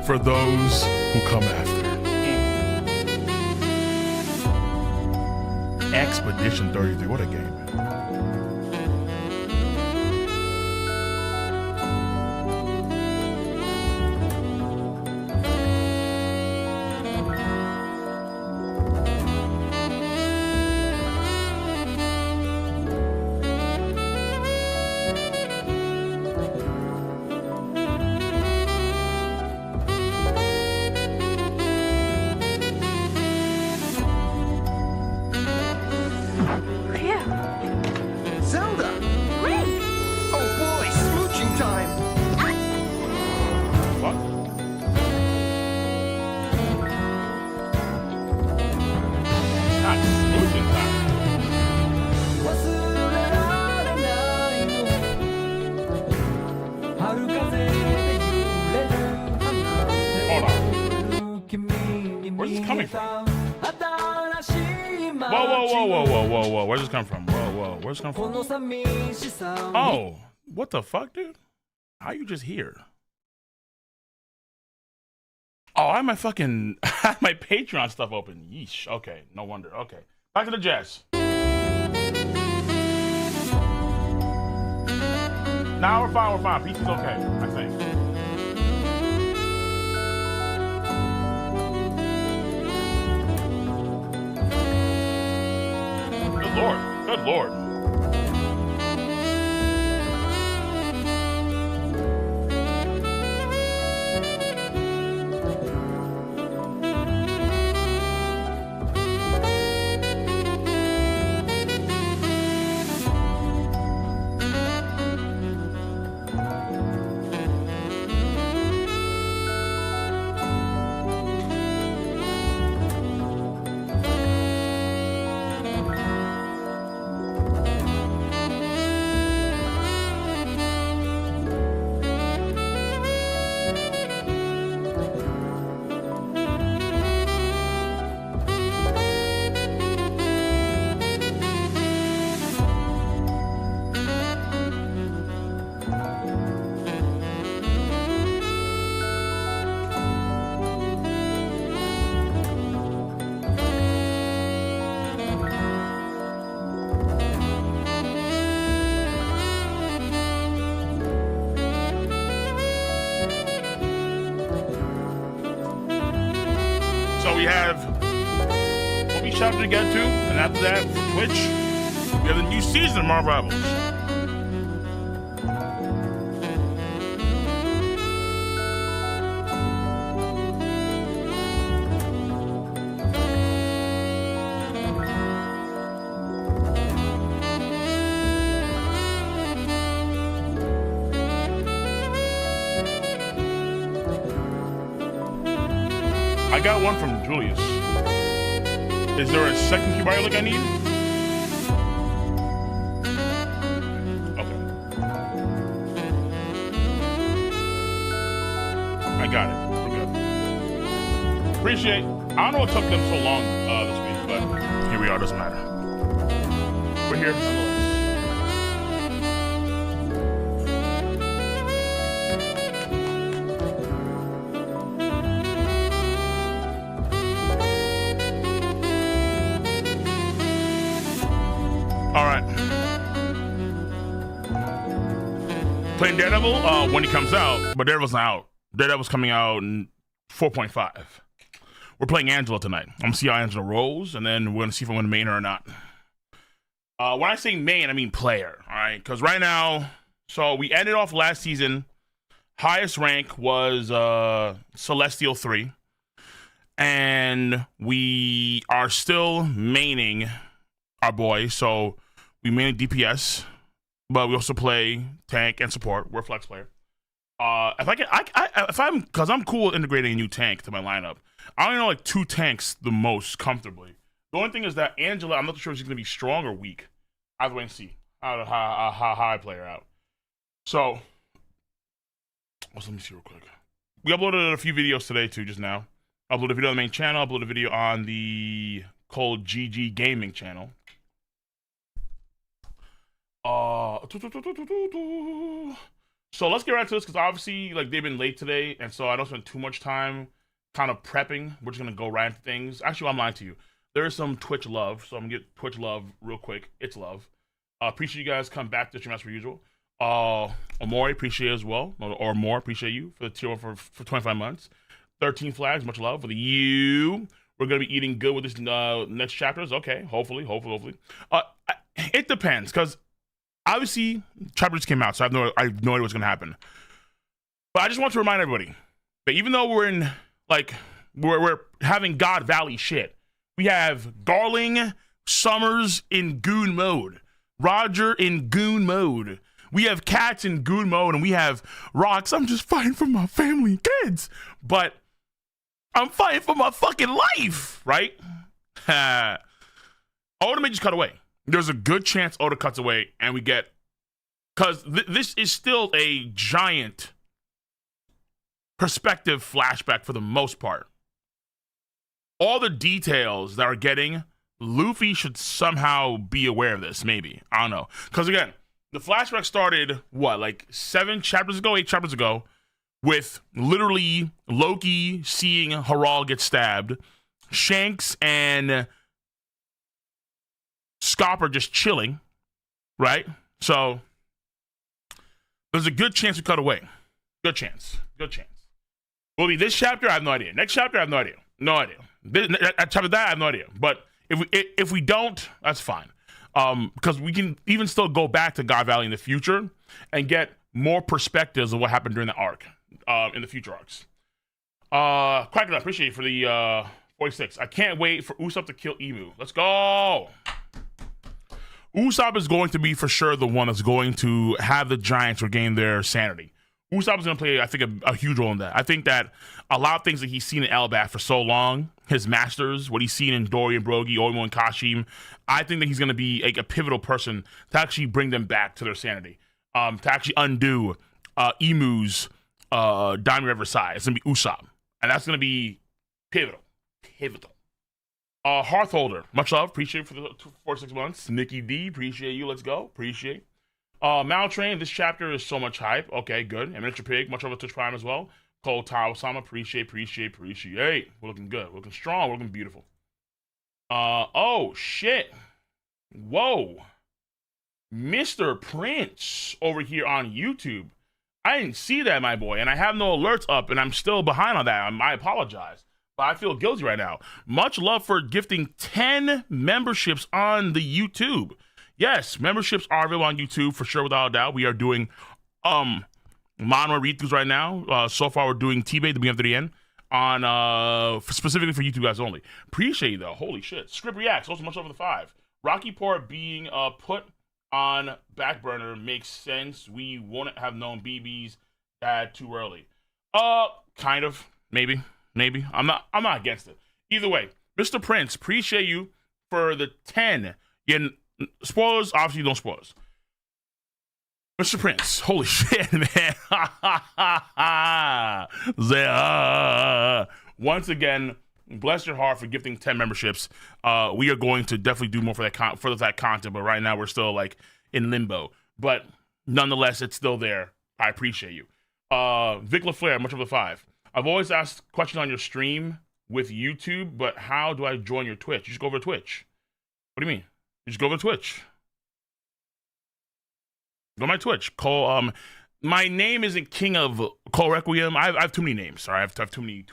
for those who come after. Expedition 33, what a game. Whoa, where's this come from? Whoa, where's this come from? Oh, what the fuck, dude? How you just here? Oh, I have my fucking, I have my Patreon stuff open. Yeesh, okay, no wonder, okay. Back to the jazz. Now we're fine, PC's okay, I think. Good lord. We have what we shouted to get to, and after that, for Twitch, we have the new season of Marvel Rivals. I got one from Julius. Is there a second keyboard look I need? Okay. I got it. We're good. Appreciate. I don't know what took them so long this week, but here we are. Doesn't matter. We're here nonetheless. Playing Daredevil when he comes out, but Daredevil's not out. Daredevil's coming out in 4.5. We're playing Angela tonight. I'm gonna see how Angela rolls, and then we're gonna see if I'm gonna main her or not. When I say main, I mean player, all right? Because right now, so we ended off last season. Highest rank was Celestial 3, and we are still maining our boy. So we main DPS. But we also play tank and support. We're a flex player. Because I'm cool with integrating a new tank to my lineup. I only know like 2 tanks the most comfortably. The only thing is that Angela, I'm not sure if she's gonna be strong or weak. Either way, and see how I play her out. So, let me see real quick. We uploaded a few videos today too, just now. Uploaded a video on the main channel. Uploaded a video on the Cold GG Gaming channel. So let's get right to this, because obviously, like, they've been late today, and so I don't spend too much time kind of prepping. We're just gonna go right into things. Actually, I'm lying to you. There is some Twitch love, so I'm gonna get Twitch love real quick. It's love. Appreciate you guys come back to stream as per usual. Amori, appreciate it as well. Or more, appreciate you for the tier for 25 months. 13 flags, much love for the you. We're gonna be eating good with this next chapters. Okay, hopefully. It depends, because obviously chapters came out, so I have no idea what's gonna happen. But I just want to remind everybody that even though we're in we're having God Valley shit, we have Garling, Summers in goon mode, Roger in goon mode. We have Cats in goon mode, and we have Rocks. I'm just fighting for my family and kids, but I'm fighting for my fucking life, right? Oda may just cut away. There's a good chance Oda cuts away, and we get, because this is still a giant perspective flashback for the most part. All the details that are getting, Luffy should somehow be aware of this, maybe. I don't know. Because again, the flashback started, what, like 8 chapters ago, with literally Loki seeing Harald get stabbed, Shanks and Scopper just chilling, right? So there's a good chance we cut away. Good chance. Will be this chapter? I have no idea. Next chapter? I have no idea. No idea. Chapter that? I have no idea. But if we don't, that's fine. Because we can even still go back to God Valley in the future and get more perspectives of what happened during the arc, in the future arcs. Cracker, I appreciate you for the 46. I can't wait for Usopp to kill Emu. Let's go. Usopp is going to be for sure the one that's going to have the Giants regain their sanity. Usopp is going to play, I think, a huge role in that. I think that a lot of things that he's seen in Elbaf for so long, his masters, what he's seen in Dory and Brogy, Oimo and Kashim, I think that he's going to be a pivotal person to actually bring them back to their sanity, to actually undo Emu's Diamond River side. It's going to be Usopp, and that's going to be pivotal. Hearthholder, much love, appreciate for the 4 6 months. Nikki D, appreciate you. Let's go, appreciate. Maltrain, this chapter is so much hype. Okay, good. And Miniature Pig, much love to Twitch Prime as well. Cole Tao Osama, appreciate. We're looking good, we're looking strong, we're looking beautiful. Oh shit. Whoa. Mr. Prince over here on YouTube. I didn't see that, my boy, and I have no alerts up, and I'm still behind on that. I apologize, but I feel guilty right now. Much love for gifting 10 memberships on the YouTube. Yes, memberships are available on YouTube for sure, without a doubt. We are doing manga read-throughs right now. So far, we're doing T-Bay, the beginning of the end, on specifically for YouTube guys only. Appreciate you, though. Holy shit. Script Reacts, also much over the 5. Rocky Port being put on back burner makes sense. We wouldn't have known BB's dad too early. Kind of. Maybe. I'm not against it. Either way, Mr. Prince, appreciate you for the 10. Spoilers, obviously, don't spoilers. Mr. Prince, holy shit, man. Once again, bless your heart for gifting 10 memberships. We are going to definitely do more for that content, but right now we're still like in limbo. But nonetheless, it's still there. I appreciate you. Vic LaFleur, much of the 5. I've always asked questions on your stream with YouTube, but how do I join your Twitch? You just go over to Twitch. What do you mean? You just go over to Twitch. Go to my Twitch. Cole, my name isn't King of Cole Requiem. I have too many names. Sorry, I have too many.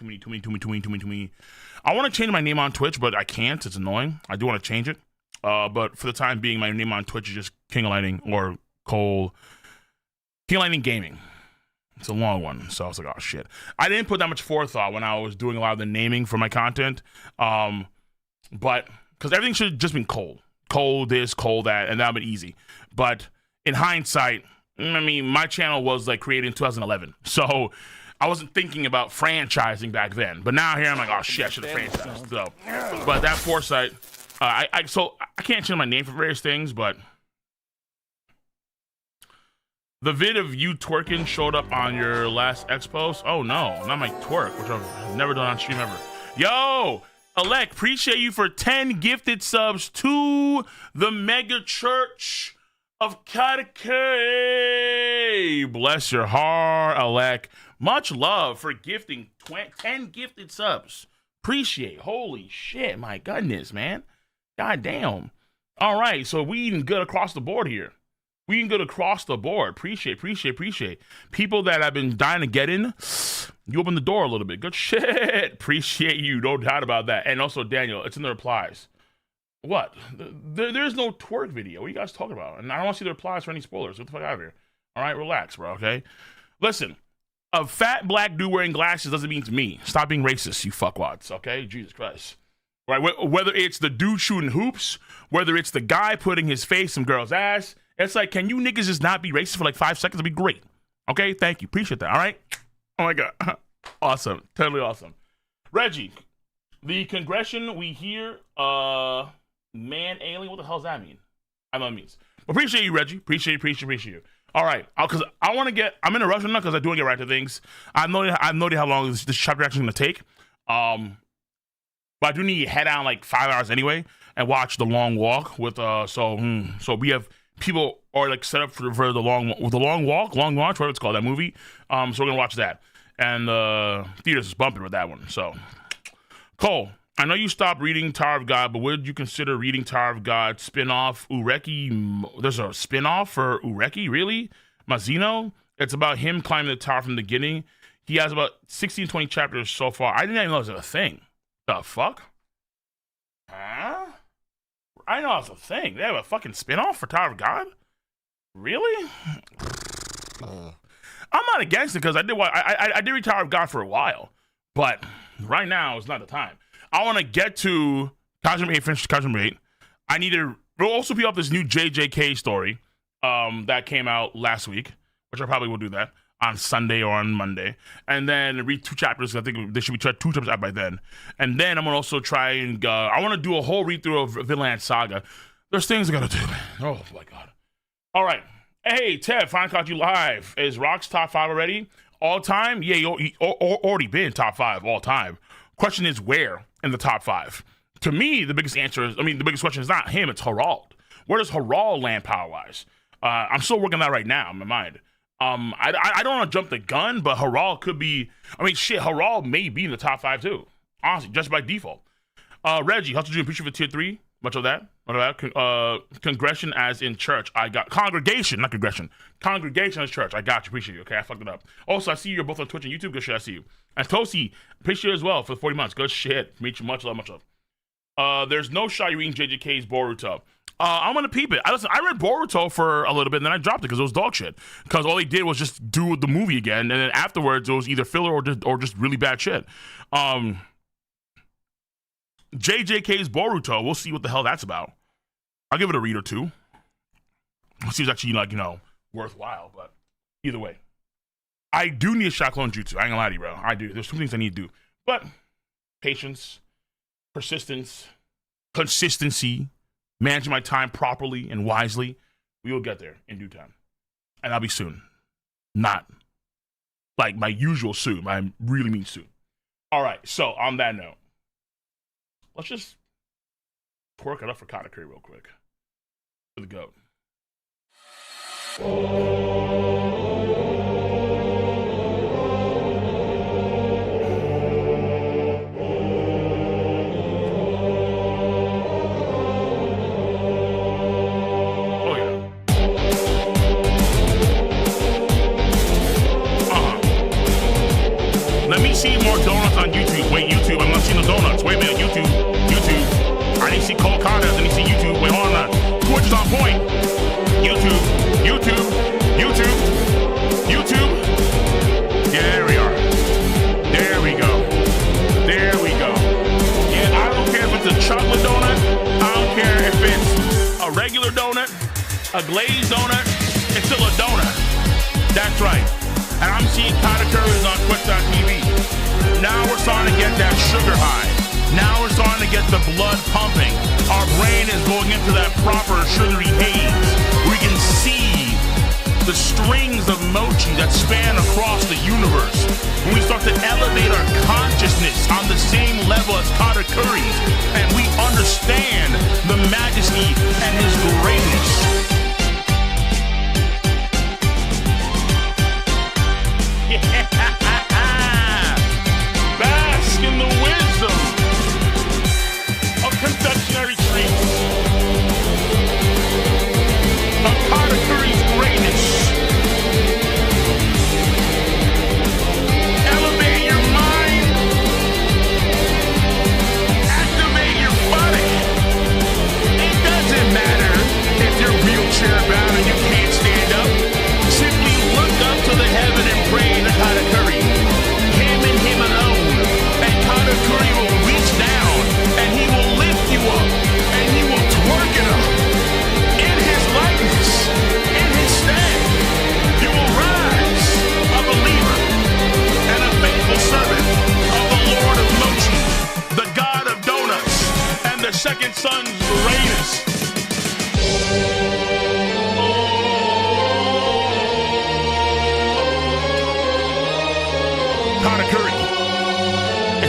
I want to change my name on Twitch, but I can't. It's annoying. I do want to change it. But for the time being, my name on Twitch is just King of Lightning or Cole. King of Lightning Gaming. It's a long one, so I was like, oh shit. I didn't put that much forethought when I was doing a lot of the naming for my content. But because everything should have just been Cole. Cole this, Cole that, and that would be easy. But in hindsight, I mean, my channel was like created in 2011, so I wasn't thinking about franchising back then. But now here I'm like, oh shit, I should have franchised. So, but that foresight, I can't change my name for various things, but the vid of you twerking showed up on your last X post. Oh no, not my twerk, which I've never done on stream ever. Yo, Alec, appreciate you for 10 gifted subs to the Mega Church of Katakuri. you. Bless your heart, Alec. Much love for gifting 10 gifted subs. Appreciate. Holy shit, my goodness, man. God damn. All right, so we eating good across the board here. We eating good across the board. Appreciate. People that have been dying to get in, you open the door a little bit. Good shit. Appreciate you. No doubt about that. And also, Daniel, it's in the replies. What? There's no twerk video. What are you guys talking about? And I don't want to see the replies for any spoilers. Get the fuck out of here. All right, relax, bro, okay? Listen, a fat black dude wearing glasses doesn't mean to me. Stop being racist, you fuckwads, okay? Jesus Christ. Right? Whether it's the dude shooting hoops, whether it's the guy putting his face in some girl's ass, it's like, can you niggas just not be racist for like 5 seconds? It'd be great. Okay? Thank you. Appreciate that, all right? Oh my God. Awesome. Totally awesome. Reggie, the congression we hear, man alien, what the hell does that mean? I know what it means. Appreciate you, Reggie. Appreciate you. All right, because I'm in a rush right now because I do want to get right to things. I have no idea how long this chapter actually going to take. But I do need to head down like 5 hours anyway and watch The Long Walk with, so we have people are like set up for the long walk, long march, whatever it's called, that movie. So we're going to watch that. And theaters is bumping with that one. So, Cole, I know you stopped reading Tower of God, but would you consider reading Tower of God spin-off Ureki? There's a spin-off for Ureki, really? Mazino? It's about him climbing the tower from the beginning. He has about 16, 20 chapters so far. I didn't even know it was a thing. The fuck? Huh? I know it's a thing. They have a fucking spin-off for Tower of God? Really? I'm not against it because I did read Tower of God for a while, but right now is not the time. I want to get to Kajima 8, finish Kajima 8. I need to also pick up this new JJK story that came out last week, which I probably will do that on Sunday or on Monday. And then read 2 chapters. I think there should be 2 chapters out by then. And then I'm going to also try and, I want to do a whole read-through of Vinland Saga. There's things I got to do, man. Oh, my God. All right. Hey, Ted, finally caught you live. Is Rock's top 5 already? All time? Yeah, he already been top 5 all time. Question is where in the top 5? To me, the biggest answer is, the biggest question is not him, it's Harald. Where does Harald land power-wise? I'm still working on that right now in my mind. I don't want to jump the gun, but Harald could be, Harald may be in the top 5 too. Honestly, just by default. Reggie, how's you doing? Appreciate for tier 3. Much of that. Congregation as in church. I got congregation, not congregation. Congregation as church. I got you. Appreciate you. Okay, I fucked it up. Also, I see you're both on Twitch and YouTube. Good shit. I see you. And Tosi, appreciate you as well for the 40 months. Good shit. Meet you. Much love. There's no shot you're reading JJK's Boruto. I'm gonna peep it. I read Boruto for a little bit and then I dropped it because it was dog shit. Because all they did was just do the movie again, and then afterwards it was either filler or just really bad shit. JJK's Boruto, we'll see what the hell that's about. I'll give it a read or 2. It seems actually worthwhile, but either way. I do need a shot clone jutsu. I ain't gonna lie to you, bro. I do. There's 2 things I need to do. But patience, persistence, consistency, managing my time properly and wisely, we will get there in due time. And that'll be soon. Not like my usual soon. I really mean soon. All right, so on that note, let's just twerk it up for Katakuri real quick. For the GOAT. Let me see more donuts on YouTube. Wait, YouTube, I'm not seeing the donuts. Wait a minute, YouTube. I need to see Cole Connors. I need to see YouTube. Wait, hold on. Twitch is on point. YouTube. Yeah, there we are. There we go. Yeah, I don't care if it's a chocolate donut. I don't care if it's a regular donut, a glazed donut. It's still a donut. That's right. And I'm seeing Katakuri on Twitch.tv. Now we're starting to get that sugar high. Now we're starting to get the blood pumping. Our brain is going into that proper sugary haze. We can see the strings of mochi that span across the universe. When we start to elevate our consciousness on the same level as Katakuri's, and we understand the majesty and his greatness.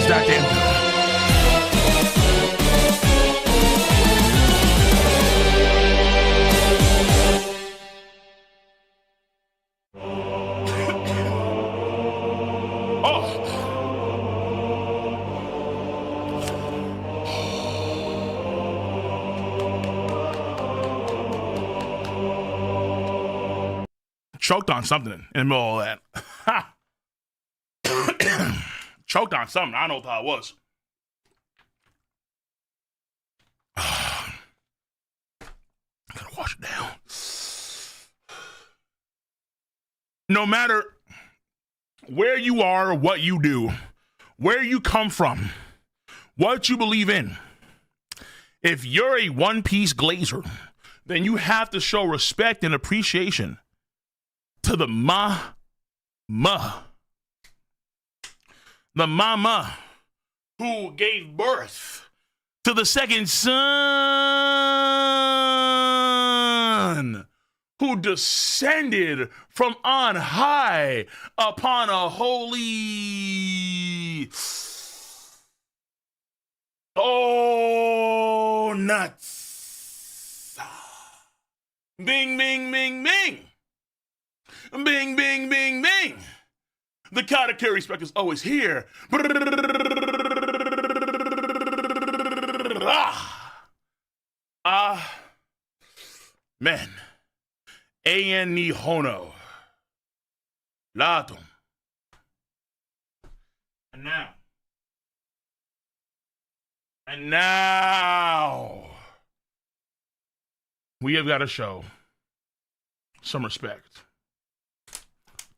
is that damn good. Choked on something in the middle of that. Choked on something. I don't know what that was. Gotta wash it down. No matter where you are, what you do, where you come from, what you believe in, if you're a One Piece glazer, then you have to show respect and appreciation to the the mama who gave birth to the second son, who descended from on high upon a holy, oh, nuts. Bing, bing, bing, bing. Bing, bing, bing, bing. The Katakuri spec is always here. Men. An ni hono. Latum. And now, we have got to show some respect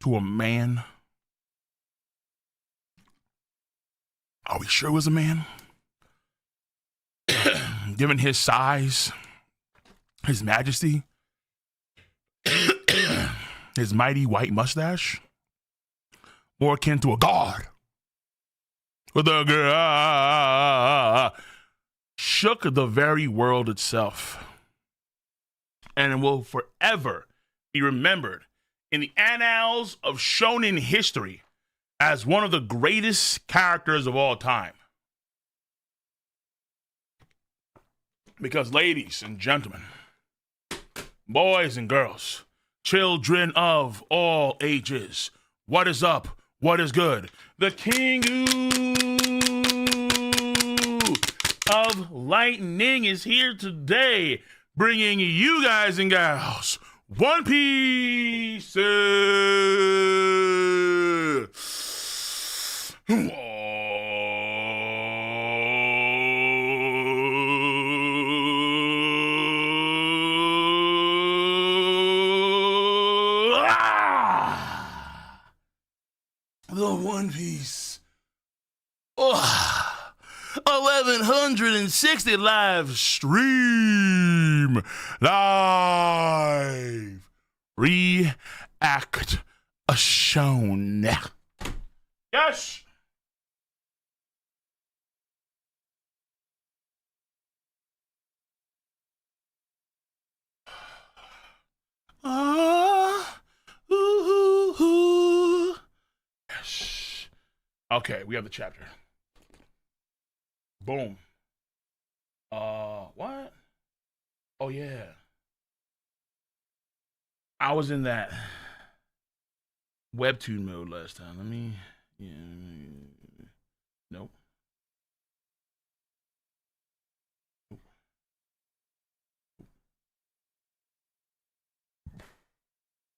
to a man. Are we sure it was a man? Given his size, his majesty, his mighty white mustache, more akin to a god. With the shook the very world itself, and will forever be remembered in the annals of shonen history as one of the greatest characters of all time. Because, ladies and gentlemen, boys and girls, children of all ages, what is up? What is good? The King of Lightning is here today, bringing you guys and gals One Piece. The One Piece. 1160 live stream. Live. React a shown. Yes. Yes. Okay, we have the chapter. Boom. What? Oh yeah. I was in that webtoon mode last time. Nope.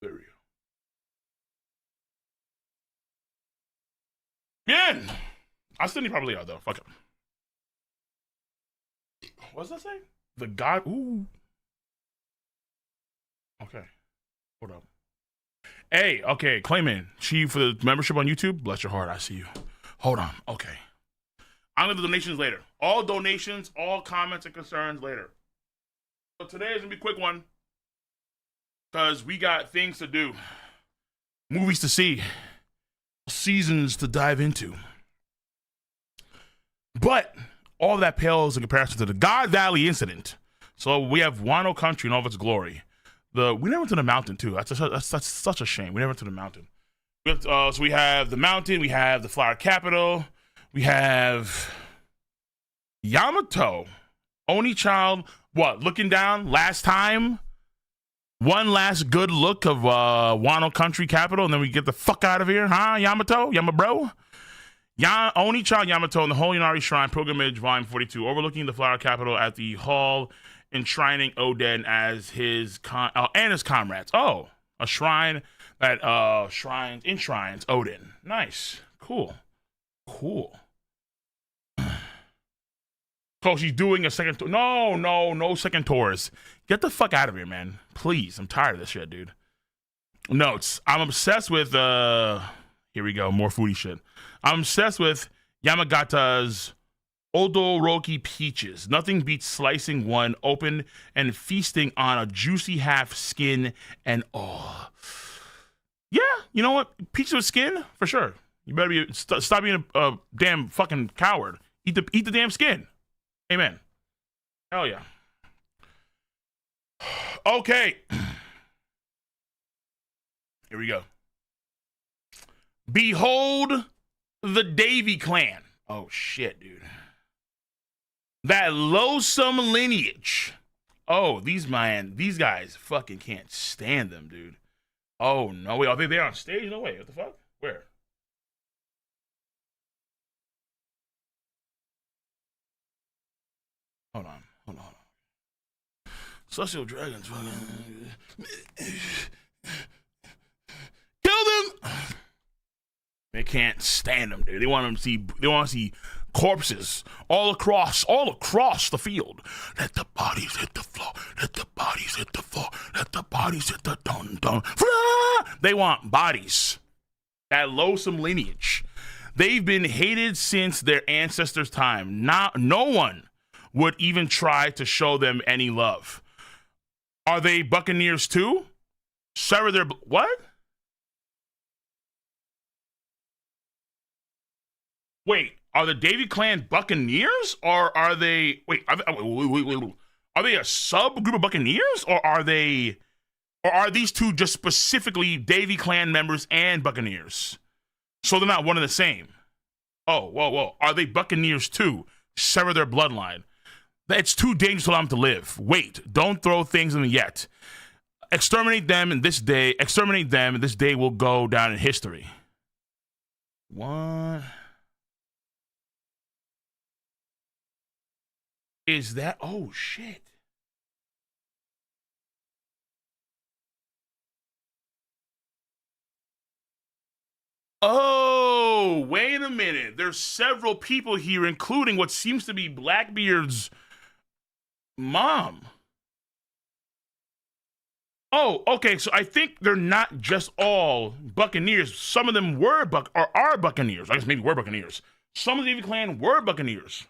There we go. Bien. I still need probably out though. Fuck it. What does that say? The God. Ooh. Okay. Hold up. Hey, okay, Clayman, Chief for the membership on YouTube. Bless your heart, I see you. Hold on. Okay. I'm gonna do donations later. All donations, all comments and concerns later. So today is gonna be a quick one. Because we got things to do. Movies to see. Seasons to dive into. But all of that pales in comparison to the God Valley incident. So we have Wano Country in all of its glory. We never went to the mountain too. That's such a shame. We never went to the mountain. So we have the mountain. We have the flower capital. We have Yamato, Oni child. What? Looking down. Last time. One last good look of Wano Country Capital, and then we get the fuck out of here, huh? Yamato, bro. Oni child Yamato in the Holy Inari Shrine Pilgrimage, Volume 42, overlooking the flower capital at the hall, enshrining Oden as his and his comrades. Oh, a shrine that enshrines Oden. Nice, cool. So she's doing a second tour. No second tours. Get the fuck out of here, man. Please. I'm tired of this shit, dude. Notes. I'm obsessed with here we go, more foodie shit. I'm obsessed with Yamagata's Odoroki peaches. Nothing beats slicing one open and feasting on a juicy half skin and yeah, you know what? Peaches with skin? For sure. You better be stop being a damn fucking coward. Eat the damn skin. Amen. Hell yeah. Okay. Here we go. Behold the Davy clan. Oh shit, dude. That loathsome lineage. Oh, these guys fucking can't stand them, dude. Oh no, wait, are they there on stage? No way. What the fuck? Where? Hold on. Social dragons. Kill them! They can't stand them, dude. They want to see corpses all across the field. Let the bodies hit the floor. Let the bodies hit the floor. Let the bodies hit the dun. They want bodies. That loathsome lineage. They've been hated since their ancestors' time. No one would even try to show them any love. Are they Buccaneers too? Sever their what? Wait, are the Davy clan Buccaneers, or are they? Wait, are they a subgroup of Buccaneers, or are these two just specifically Davy clan members and Buccaneers? So they're not one and the same. Oh, whoa! Are they Buccaneers too? Sever their bloodline. It's too dangerous for them to live. Wait, don't throw things in them yet. Exterminate them, and this day will go down in history. What is that? Oh, shit. Oh, wait a minute. There's several people here, including what seems to be Blackbeard's mom. Oh, okay. So I think they're not just all Buccaneers. Some of them are Buccaneers. I guess maybe were Buccaneers. Some of the Davy clan were Buccaneers.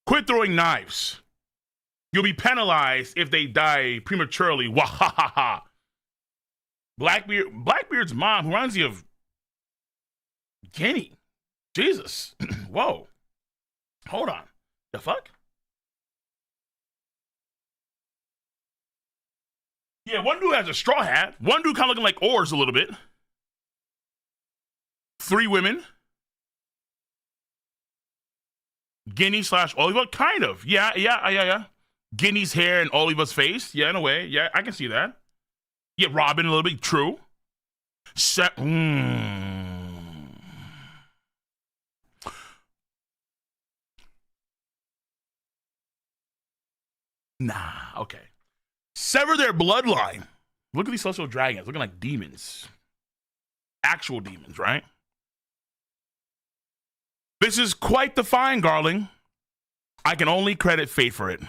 Quit throwing knives. You'll be penalized if they die prematurely. Wahahaha. Blackbeard's mom, who reminds you of Guinea. Jesus. Whoa. Hold on. The fuck? Yeah, one dude has a straw hat. One dude kind of looking like oars a little bit. 3 women. Guinea / Oliva, kind of. Yeah. Guinea's hair and Oliva's face. Yeah, in a way. Yeah, I can see that. Yeah, Robin a little bit. True. Nah, okay. Sever their bloodline. Look at these social dragons looking like demons. Actual demons, right? This is quite the find, Garling. I can only credit fate for it.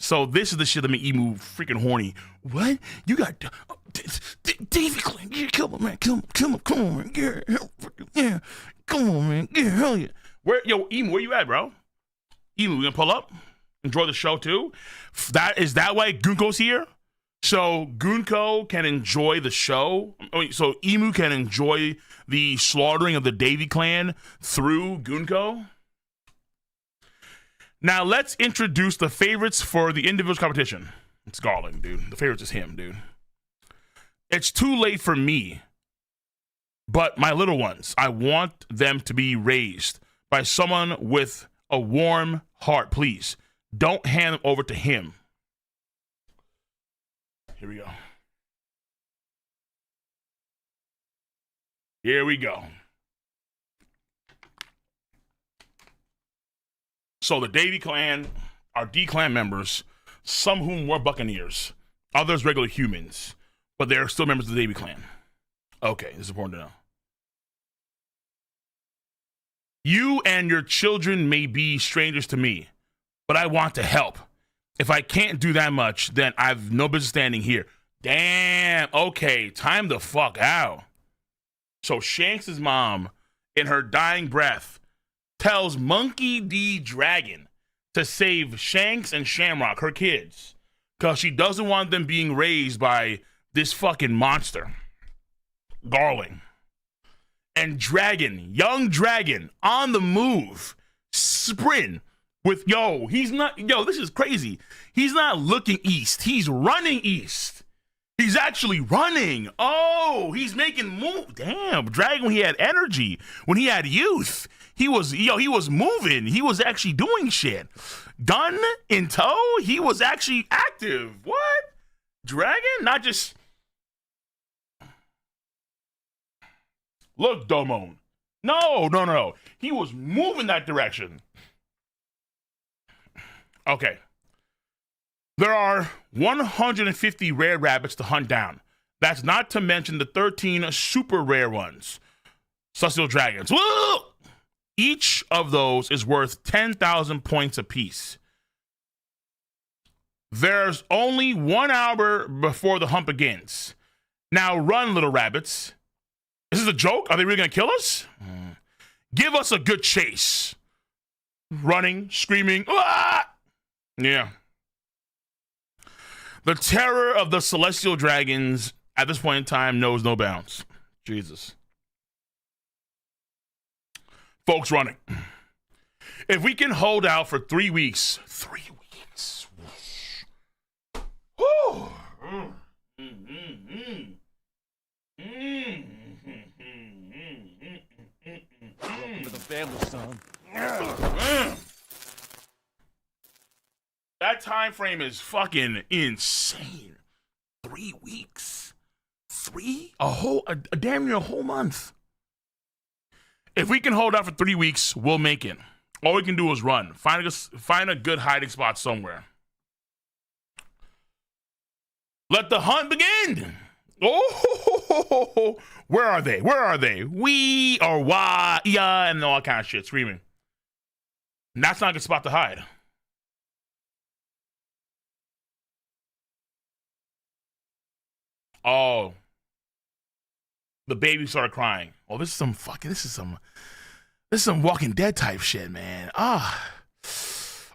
So this is the shit that made Emu freaking horny. What? You got Davy Clan? Yeah, kill him, man. Kill him. Come on, man. Yeah. Come on, man. Yeah, hell yeah. Emu, where you at, bro? Emu, we gonna pull up? Enjoy the show too? Is that why Gunko's here? So Gunko can enjoy the show. So Emu can enjoy the slaughtering of the Davy clan through Gunko. Now let's introduce the favorites for the individual competition. It's Garling, dude. The favorites is him, dude. It's too late for me, but my little ones, I want them to be raised by someone with a warm heart. Please don't hand them over to him. Here we go. Here we go. So the Davy clan are D-clan members, some whom were Buccaneers, others regular humans, but they're still members of the Davy clan. Okay, this is important to know. You and your children may be strangers to me, but I want to help. If I can't do that much, then I've no business standing here. Damn, okay, time the fuck out. So Shanks' mom, in her dying breath, tells Monkey D. Dragon to save Shanks and Shamrock, her kids, because she doesn't want them being raised by this fucking monster, Garling. And Dragon, young Dragon, on the move, sprint with, this is crazy. He's not looking east, he's running east. He's actually running. Oh, he's making move. Damn, Dragon, when he had energy, when he had youth, he was moving. He was actually doing shit. Gun in tow, he was actually active. What? Dragon? Not just... Look, Domon. No. He was moving that direction. Okay. There are 150 rare rabbits to hunt down. That's not to mention the 13 super rare ones. Celestial dragons. Woo! Each of those is worth 10,000 points apiece. There's only 1 hour before the hunt begins. Now run, little rabbits. Is this a joke? Are they really going to kill us? Give us a good chase. Running, screaming. Ah! Yeah. The terror of the celestial dragons at this point in time knows no bounds. Jesus. Folks running. If we can hold out for 3 weeks. 3 weeks. Woo! Welcome to the family, son. That time frame is fucking insane. 3 weeks. A damn near a whole month. If we can hold out for 3 weeks, we'll make it. All we can do is run. Find a good hiding spot somewhere. Let the hunt begin. Oh, where are they? We or why, yeah, and all that kind of shit, screaming. And that's not a good spot to hide. Oh, the baby started crying. Oh, this is some Walking Dead type shit, man.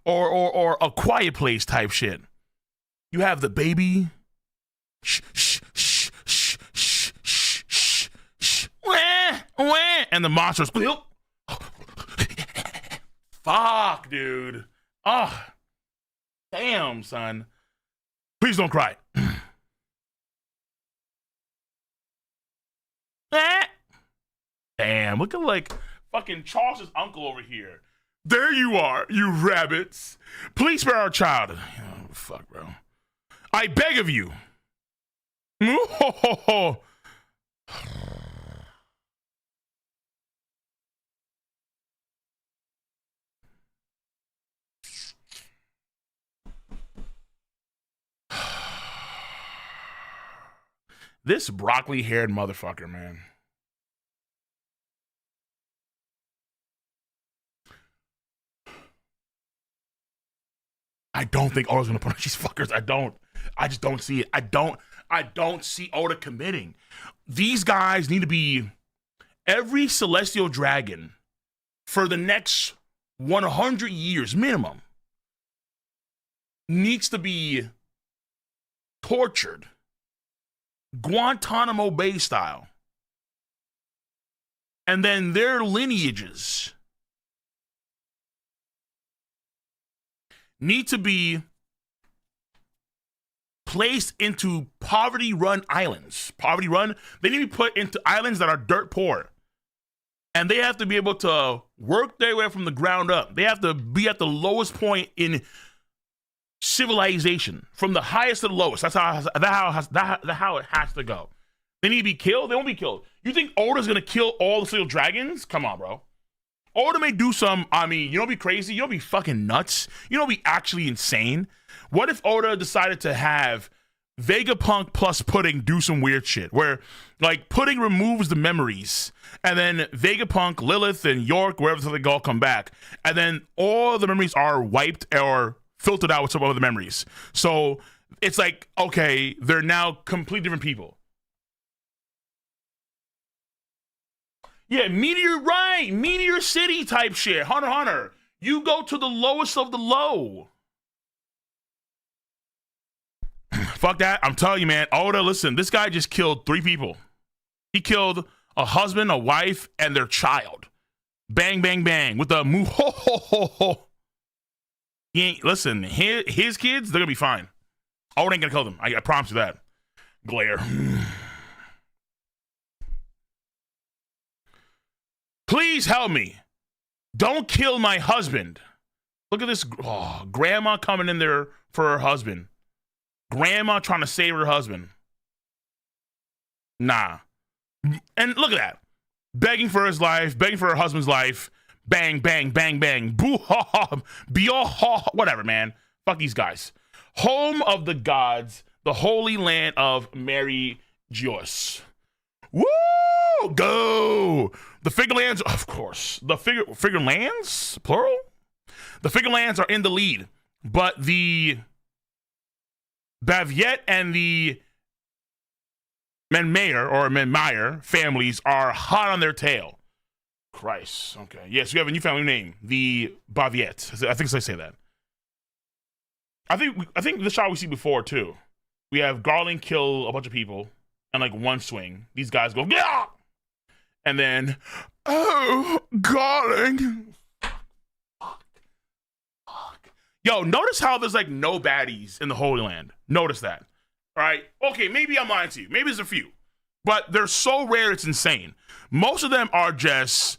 Or a Quiet Place type shit. You have the baby. Shh, shh, shh, shh, shh, shh, shh, shh, wah, wah, and the monsters. Fuck, dude. Oh, damn, son. Please don't cry. Damn, look at like fucking Charles's uncle over here. There you are, you rabbits. Please spare our child. Oh, fuck, bro. I beg of you. This broccoli-haired motherfucker, man. I don't think Oda's gonna punish these fuckers. I just don't see it. I don't see Oda committing. These guys need to be every celestial dragon for the next 100 years minimum needs to be tortured, Guantanamo Bay style, and then their lineages need to be placed into poverty-run islands. Poverty-run, they need to be put into islands that are dirt poor. And they have to be able to work their way from the ground up. They have to be at the lowest point in civilization, from the highest to the lowest. That's how it has to go. They need to be killed. They won't be killed. You think Oda's gonna kill all the single dragons? Come on, bro. Oda may do some. I mean, you know, be crazy. You know, be fucking nuts. You know, be actually insane. What if Oda decided to have Vegapunk plus Pudding do some weird shit, where like Pudding removes the memories, and then Vegapunk, Lilith, and York, wherever they go, come back, and then all the memories are wiped or filtered out with some other memories. So it's like, okay, they're now completely different people. Yeah, Meteor City type shit. Hunter x Hunter. You go to the lowest of the low. Fuck that. I'm telling you, man. Oda, listen, this guy just killed 3 people. He killed a husband, a wife, and their child. Bang, bang, bang. With the moo ho ho ho ho. He ain't, listen, his kids, they're gonna be fine. Oda ain't gonna kill them. I promise you that. Glare. Please help me. Don't kill my husband. Look at this. Oh, grandma coming in there for her husband. Grandma trying to save her husband. Nah. And look at that. Begging for his life, begging for her husband's life. Bang, bang, bang, bang. Boo ha ha. Be all ha. Whatever, man. Fuck these guys. Home of the gods, the holy land of Mary Joyce. Woo! Go! The Figure Lands, of course. The Figure Lands, plural? The Figure Lands are in the lead, but the Baviette and the Manmeyer or Manmeyer families are hot on their tail. Christ. Okay. Yes, we have a new family name, the Baviette. I think I say that. I think the shot we see before too. We have Garling kill a bunch of people and like one swing. These guys go, yeah! And then, oh, Garling. Fuck. Yo, notice how there's like no baddies in the Holy Land. Notice that. All right. Okay, maybe I'm lying to you. Maybe there's a few. But they're so rare, it's insane. Most of them are just,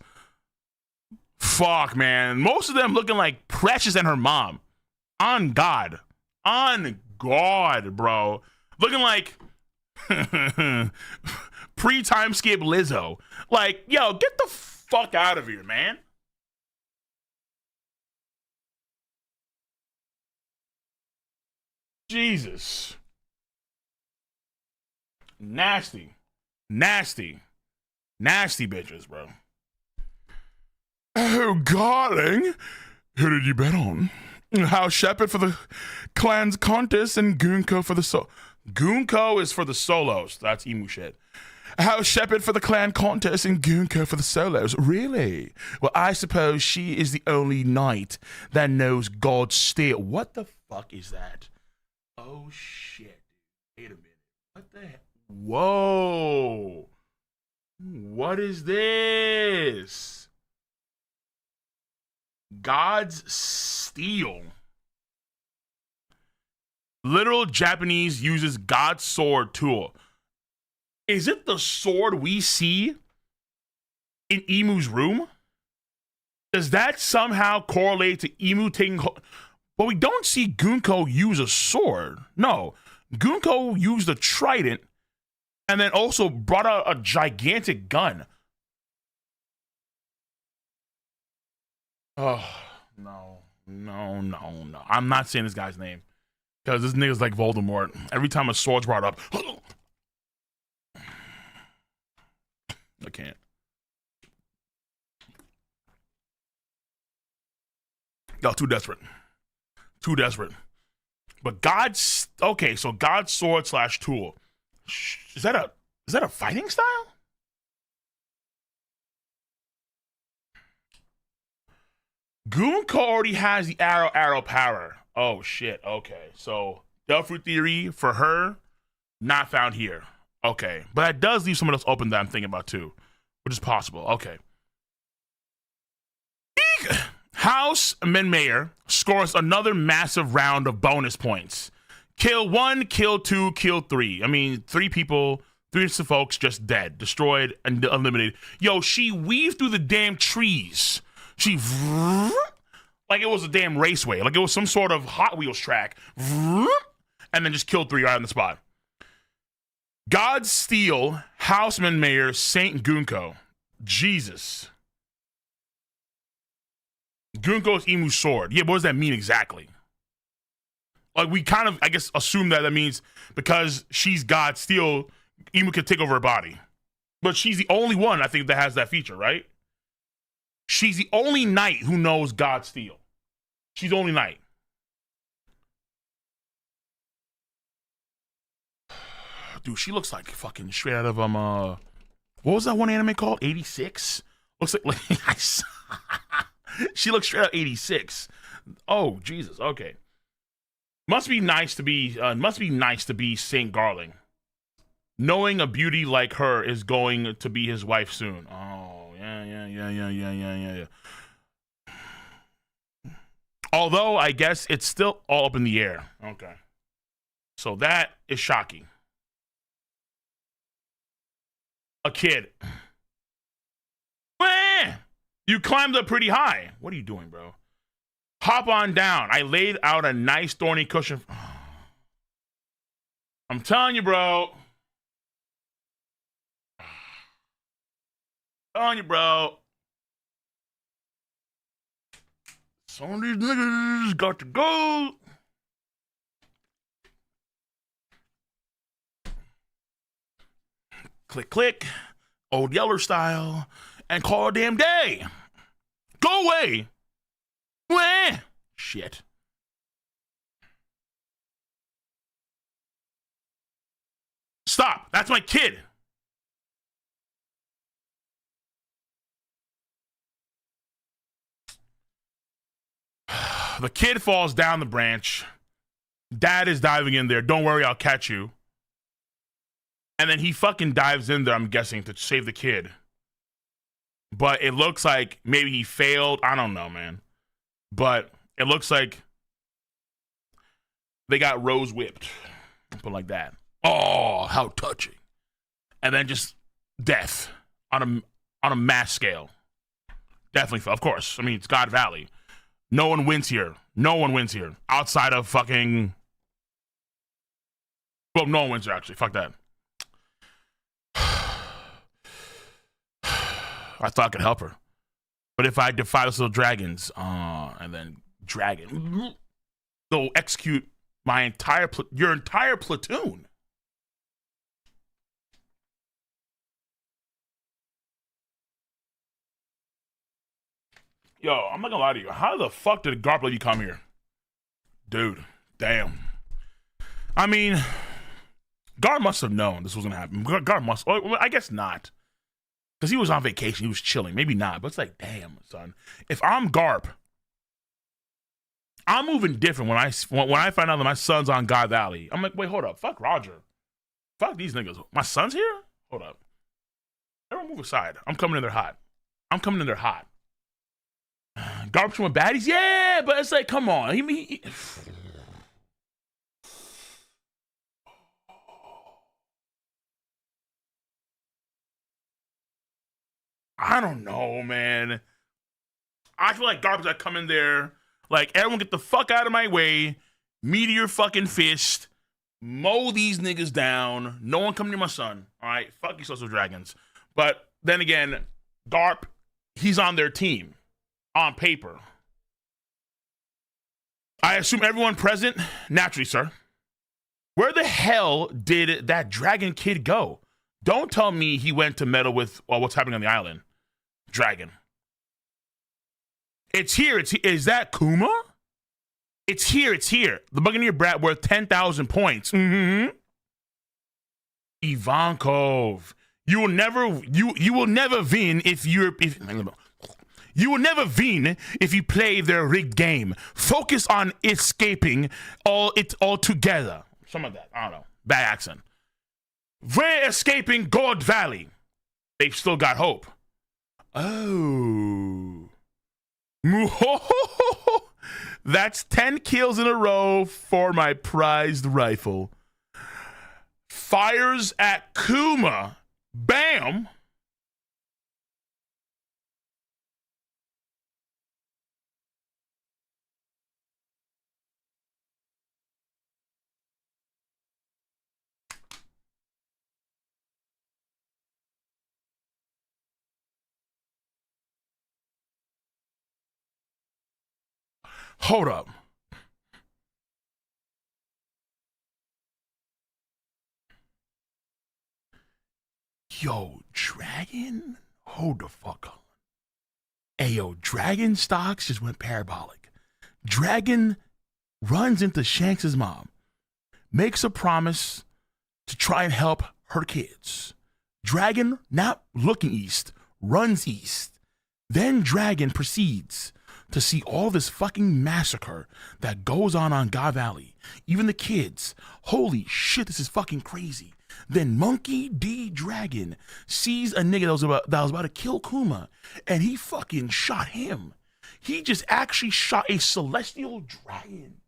fuck, man. Most of them looking like Precious and her mom. On God. On God, bro. Looking like pre-time skip Lizzo. Like, yo, get the fuck out of here, man. Jesus. Nasty. Nasty. Nasty bitches, bro. Oh, Garling. Who did you bet on? House Shepherd for the Clan's contest and Gunko for the Gunko is for the solos. That's emu shit. House Shepherd for the clan contest and Gunko for the solos. Really? Well, I suppose she is the only knight that knows God's steel. What the fuck is that? Oh shit. Wait a minute. What the heck? Whoa. What is this? God's steel. Literal Japanese uses God's sword tool. Is it the sword we see in Emu's room? Does that somehow correlate to Emu taking... But we don't see Gunko use a sword. No. Gunko used a trident and then also brought out a gigantic gun. Oh, no. I'm not saying this guy's name. Because this nigga's like Voldemort. Every time a sword's brought up... I can't. Y'all too desperate. Too desperate. But God's... Okay, so God's sword / tool. Is that a fighting style? Gunko already has the arrow power. Oh shit. Okay. So Delphi theory for her, not found here. Okay. But that does leave someone else open that I'm thinking about too, which is possible. Okay. House Manmeyer scores another massive round of bonus points. Kill 1, kill 2, kill 3. I mean, 3 people, 3 innocent folks just dead, destroyed, and eliminated. Yo, she weaved through the damn trees. She like it was a damn raceway, like it was some sort of Hot Wheels track, and then just killed 3 right on the spot. God Steel, House Manmeyer, Saint Gunko. Jesus. Gunko's Emu's sword. Yeah, what does that mean exactly? Like, we kind of, I guess, assume that means because she's God Steel, Emu can take over her body. But she's the only one, I think, that has that feature, right? She's the only knight who knows God Steel. She's the only knight. Dude, she looks like fucking straight out of, what was that one anime called? 86? Looks like she looks straight out 86. Oh, Jesus, okay. Must be nice to be Saint Garling. Knowing a beauty like her is going to be his wife soon. Oh, yeah. Although I guess it's still all up in the air. Okay. So that is shocking. A kid. You climbed up pretty high. What are you doing, bro? Hop on down. I laid out a nice thorny cushion. I'm telling you, bro. Some of these niggas got to go. Click, click. Old Yeller style. And call a damn day. Go away. Wah! Shit. Stop. That's my kid. The kid falls down the branch. Dad is diving in there. Don't worry, I'll catch you. And then he fucking dives in there, I'm guessing, to save the kid. But it looks like maybe he failed. I don't know, man. But it looks like they got Rose whipped. Put like that. Oh, how touching. And then just death on a mass scale. Definitely, of course. I mean, it's God Valley. No one wins here. Outside of fucking... Well, no one wins here, actually. Fuck that. I thought I could help her. But if I defy those little dragons, and then dragon, they'll execute your entire platoon. Yo, I'm not gonna lie to you. How the fuck did Garp let you come here? Dude, damn. I mean, Garp must have known this was gonna happen. Garp must, well, I guess not. Because he was on vacation, he was chilling. Maybe not, but it's like, damn, son. If I'm Garp, I'm moving different when I find out that my son's on God Valley. I'm like, wait, hold up. Fuck Roger. Fuck these niggas. My son's here? Hold up. Everyone move aside. I'm coming in there hot. Garp's with baddies? Yeah, but it's like, come on. I don't know, man. I feel like Garp's gotta come in there. Like, everyone get the fuck out of my way. Meteor fucking fist. Mow these niggas down. No one come near my son. All right? Fuck you, social dragons. But then again, Garp, he's on their team. On paper. I assume everyone present? Naturally, sir. Where the hell did that dragon kid go? Don't tell me he went to meddle with what's happening on the island. Dragon. It's here. Is that Kuma? It's here. The Buccaneer brat worth 10,000 points. Mm-hmm. Ivankov. You will never win if you will never win if you play their rigged game. Focus on escaping all together. Some of that. I don't know. Bad accent. We're escaping God Valley. They've still got hope. Oh. That's 10 kills in a row for my prized rifle. Fires at Kuma. Bam. Hold up. Yo, Dragon? Hold the fuck on. Hey, yo, Dragon stocks just went parabolic. Dragon runs into Shanks' mom, makes a promise to try and help her kids. Dragon, not looking east, runs east. Then Dragon proceeds to see all this fucking massacre that goes on God Valley. Even the kids. Holy shit, this is fucking crazy. Then Monkey D. Dragon sees a nigga that was about to kill Kuma, and he fucking shot him. He just actually shot a celestial dragon.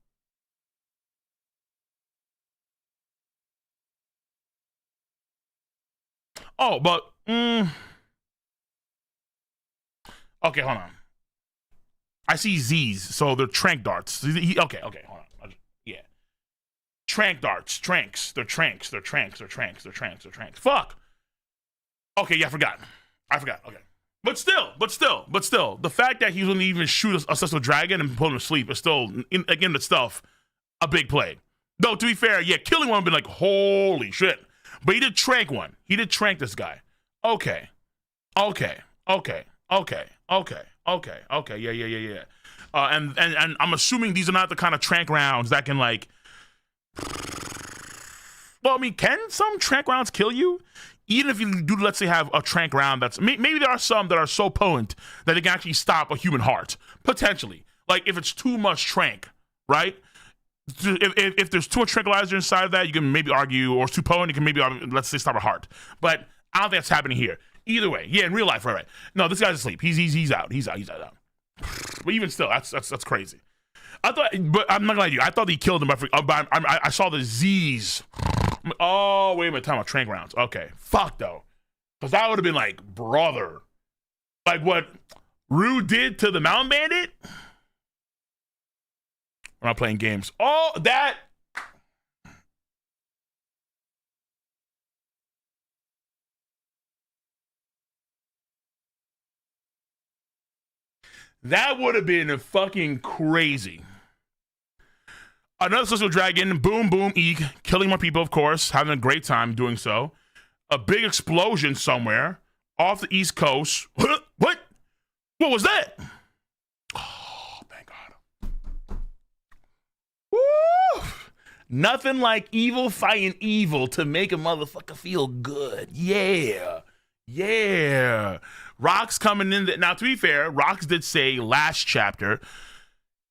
Oh, but okay, hold on. I see Z's, so they're trank darts. Okay, hold on. Yeah. Trank darts, tranks. They're tranks. Fuck. Okay, yeah, I forgot. Okay. But still, the fact that he wouldn't even shoot a celestial dragon and put him to sleep is still, again, itself, a big play. Though, to be fair, yeah, killing one would be like, holy shit. But he did trank one. He did trank this guy. Okay. Yeah. And I'm assuming these are not the kind of trank rounds that can, like, well, I mean, can some trank rounds kill you? Even if you do, let's say, have a trank round that's, maybe there are some that are so potent that they can actually stop a human heart. Potentially. Like, if it's too much trank, right? If there's too much tranquilizer inside of that, you can maybe argue, or it's too potent, you can maybe, let's say, stop a heart. But I don't think that's happening here. Either way, yeah, in real life, right. No, this guy's asleep. He's out. He's out. But even still, that's crazy. I thought, but I'm not gonna lie to you. I thought he killed him. I saw the Z's. Oh, wait a minute. Time about trank rounds. Okay, fuck though, because that would have been like, brother, like what Rue did to the Mountain Bandit. We're not playing games. Oh, that. That would have been fucking crazy. Another celestial dragon, boom, boom, eek, killing more people, of course, having a great time doing so. A big explosion somewhere off the East Coast. What? What was that? Oh, thank God. Woo! Nothing like evil fighting evil to make a motherfucker feel good. Yeah. Rox coming in. Now, to be fair, Rox did say last chapter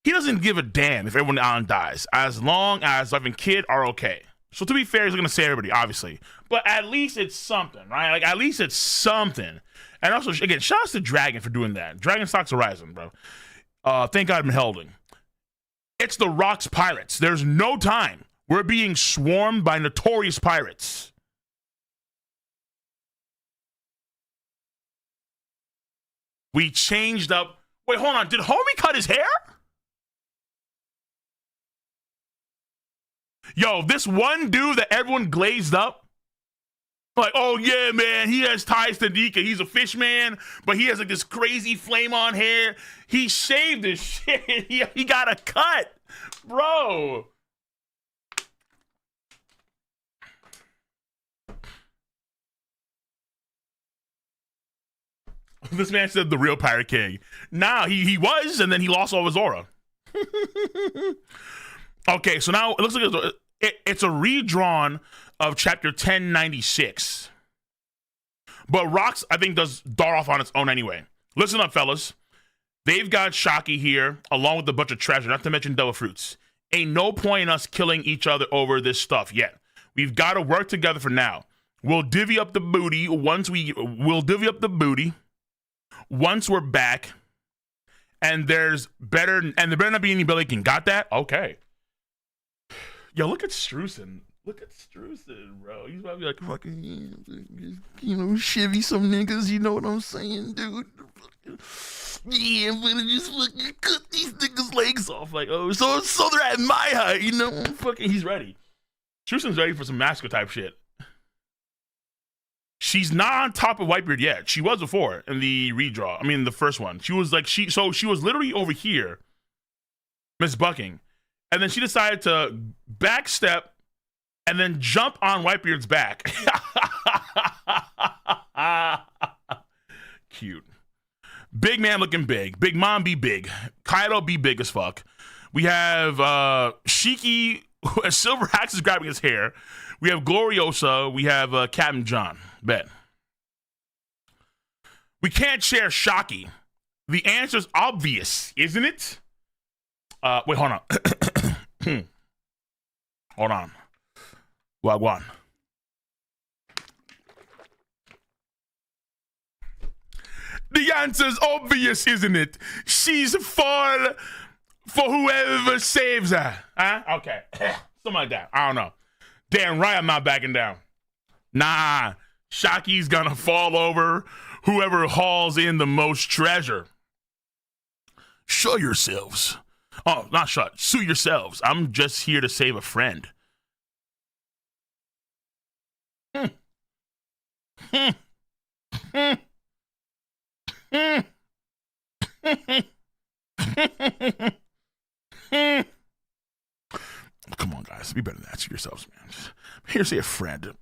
he doesn't give a damn if everyone on dies, as long as wife and kid are okay. So to be fair, he's going to save everybody, obviously. But at least it's something, right? Like, at least it's something. And also, again, shout out to Dragon for doing that. Dragon stocks are rising, bro. Thank God I'm holding. It's the Rox pirates. There's no time. We're being swarmed by notorious pirates. We changed up. Wait, hold on. Did homie cut his hair? Yo, this one dude that everyone glazed up. Like, oh yeah, man, he has ties to Nika. He's a fish man, but he has like this crazy flame on hair. He shaved his shit. He got a cut. Bro. This man said the real Pirate King. Nah, he was, and then he lost all his aura. Okay, so now it looks like it's a redrawn of chapter 1096. But Rox, I think, does dart off on its own anyway. Listen up, fellas. They've got Shocky here, along with a bunch of treasure, not to mention Devil Fruits. Ain't no point in us killing each other over this stuff yet. We've got to work together for now. We'll divvy up the booty once we're back, and there better not be any Billiken. Got that? Okay. Yo, look at Streusen. Look at Streusen, bro. He's about to be like, fucking, shivvy some niggas. You know what I'm saying, dude? Yeah, I'm gonna just fucking cut these niggas' legs off. Like, oh, so they're at my height, you know? Fucking, he's ready. Streusen's ready for some massacre type shit. She's not on top of Whitebeard yet. She was before in the redraw. I mean, the first one. She was like, she was literally over here, Miss Bucking. And then she decided to backstep and then jump on Whitebeard's back. Cute. Big man looking big. Big mom be big. Kaido be big as fuck. We have Shiki, Silver Axe is grabbing his hair. We have Gloriosa. We have Captain John. Bet. We can't share Shaki. The answer's obvious, isn't it? Wait, hold on. Hold on. Wagwan. The answer's obvious, isn't it? She's fall for whoever saves her. Huh? Okay. Something like that. I don't know. Damn right I'm not backing down. Nah. Shaki's gonna fall over whoever hauls in the most treasure. Show yourselves. Oh, not shut. Sue yourselves. I'm just here to save a friend. Come on, guys. Be better than that. Sue yourselves, man. I'm here to save a friend.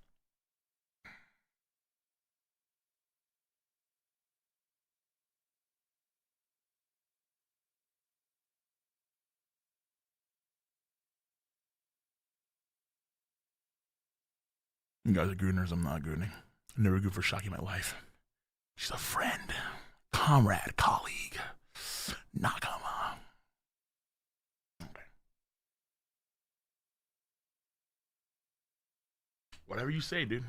You guys are gooners. I'm not gooning. I never good for Shaki in my life. She's a friend, comrade, colleague. Nakama. Okay. Whatever you say, dude.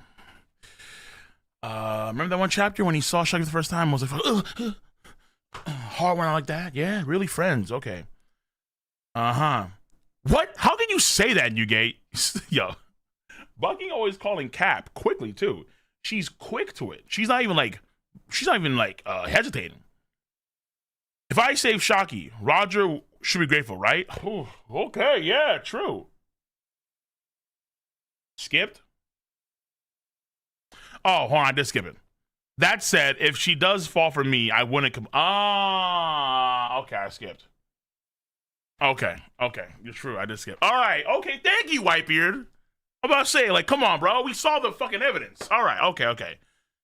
Remember that one chapter when he saw Shaki the first time? I was like, hard one like that? Yeah, really friends. Okay. Uh-huh. What? How can you say that, Newgate? Yo. Bucking always calling Cap quickly too. She's quick to it. She's not even hesitating. If I save Shaki, Roger should be grateful, right? Ooh, okay, yeah, true. Skipped? Oh, hold on, I did skip it. That said, if she does fall for me, I wouldn't come. Okay, I skipped. Okay, you're true. I did skip. All right, okay, thank you, Whitebeard. I'm about to say, like, come on, bro. We saw the fucking evidence. All right, okay.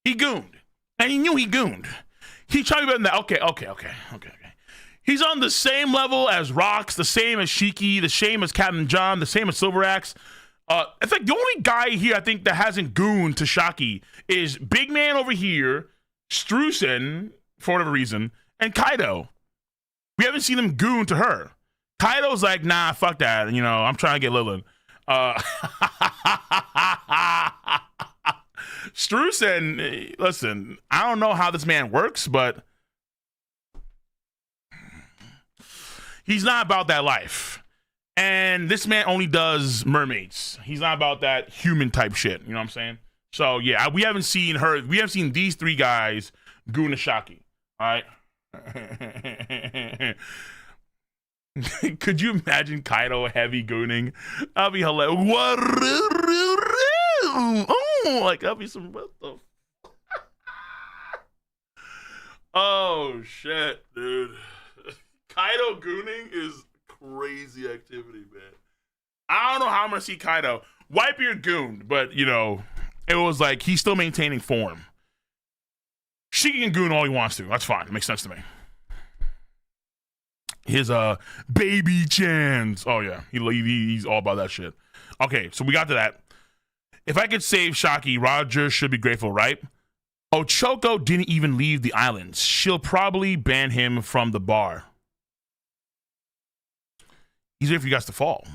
He gooned. And he knew he gooned. He tried to be better than that. Okay. He's on the same level as Rocks, the same as Shiki, the same as Captain John, the same as Silver Axe. In fact, the only guy here I think that hasn't gooned to Shaki is Big Man over here, Streusen, for whatever reason, and Kaido. We haven't seen him goon to her. Kaido's like, nah, fuck that. You know, I'm trying to get Lilith. Streusen, listen, I don't know how this man works, but he's not about that life. And this man only does mermaids. He's not about that human type shit. You know what I'm saying? So yeah, we haven't seen these three guys goon to Shaki. All right. Could you imagine Kaido heavy gooning? That'd be hilarious. Oh, like that'd be some. What the? Oh shit, dude! Kaido gooning is crazy activity, man. I don't know how I'm gonna see Kaido. Whitebeard gooned, but you know, it was like he's still maintaining form. She can goon all he wants to. That's fine. It makes sense to me. His baby chance. Oh yeah, he's all about that shit. Okay, so we got to that. If I could save Shaki, Roger should be grateful, right? Ochoko didn't even leave the islands. She'll probably ban him from the bar. Easier for you guys to fall.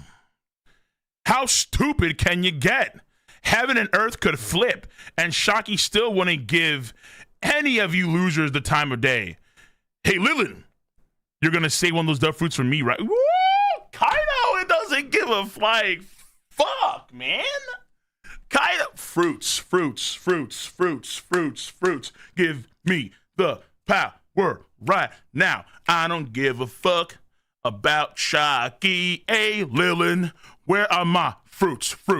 How stupid can you get? Heaven and earth could flip, and Shaki still wouldn't give any of you losers the time of day. Hey, Lilin. You're gonna say one of those dove fruits for me, right? Woo! Kaido, it doesn't give a flying fuck, man. Kaido, fruits. Give me the power right now. I don't give a fuck about Shocky A. Lilin. Where are my fruits? He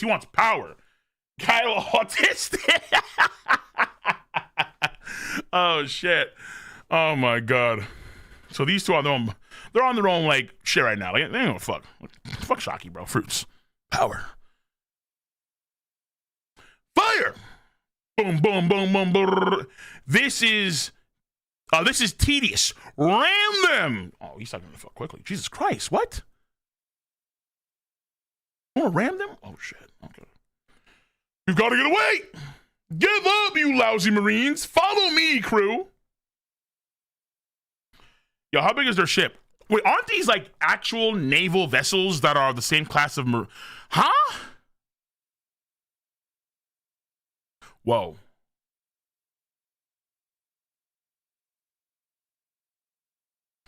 wants power. Kaido autistic. Oh shit. Oh my god. So these two are they're on their own like shit right now. Like, they don't fuck. Fuck Shocky, bro. Fruits. Power. Fire. Boom, boom, boom, boom, boom. This is tedious. Ram them. Oh, he's not gonna fuck quickly. Jesus Christ, what? You wanna ram them? Oh shit. Okay. You've got to get away. Give up, you lousy Marines. Follow me, crew. Yo, how big is their ship? Wait, aren't these like actual naval vessels that are the same class of Huh? Whoa.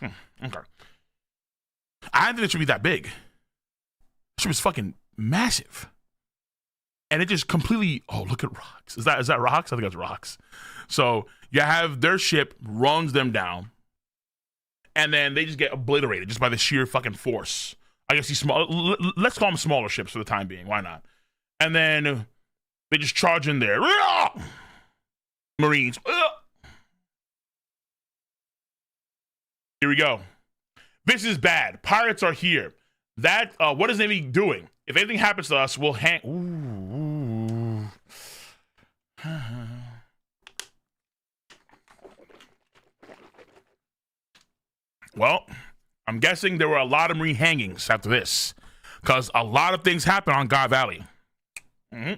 Okay. I didn't think it should be that big. It was fucking massive. And it just completely, oh, look at rocks. Is that rocks? I think that's rocks. So you have their ship runs them down. And then they just get obliterated just by the sheer fucking force. I guess let's call them smaller ships for the time being. Why not? And then they just charge in there. Marines. Here we go. This is bad. Pirates are here. That, what is Navy doing? If anything happens to us, we'll hang. Ooh. Well, I'm guessing there were a lot of Marine hangings after this, because a lot of things happen on God Valley. Mm-hmm.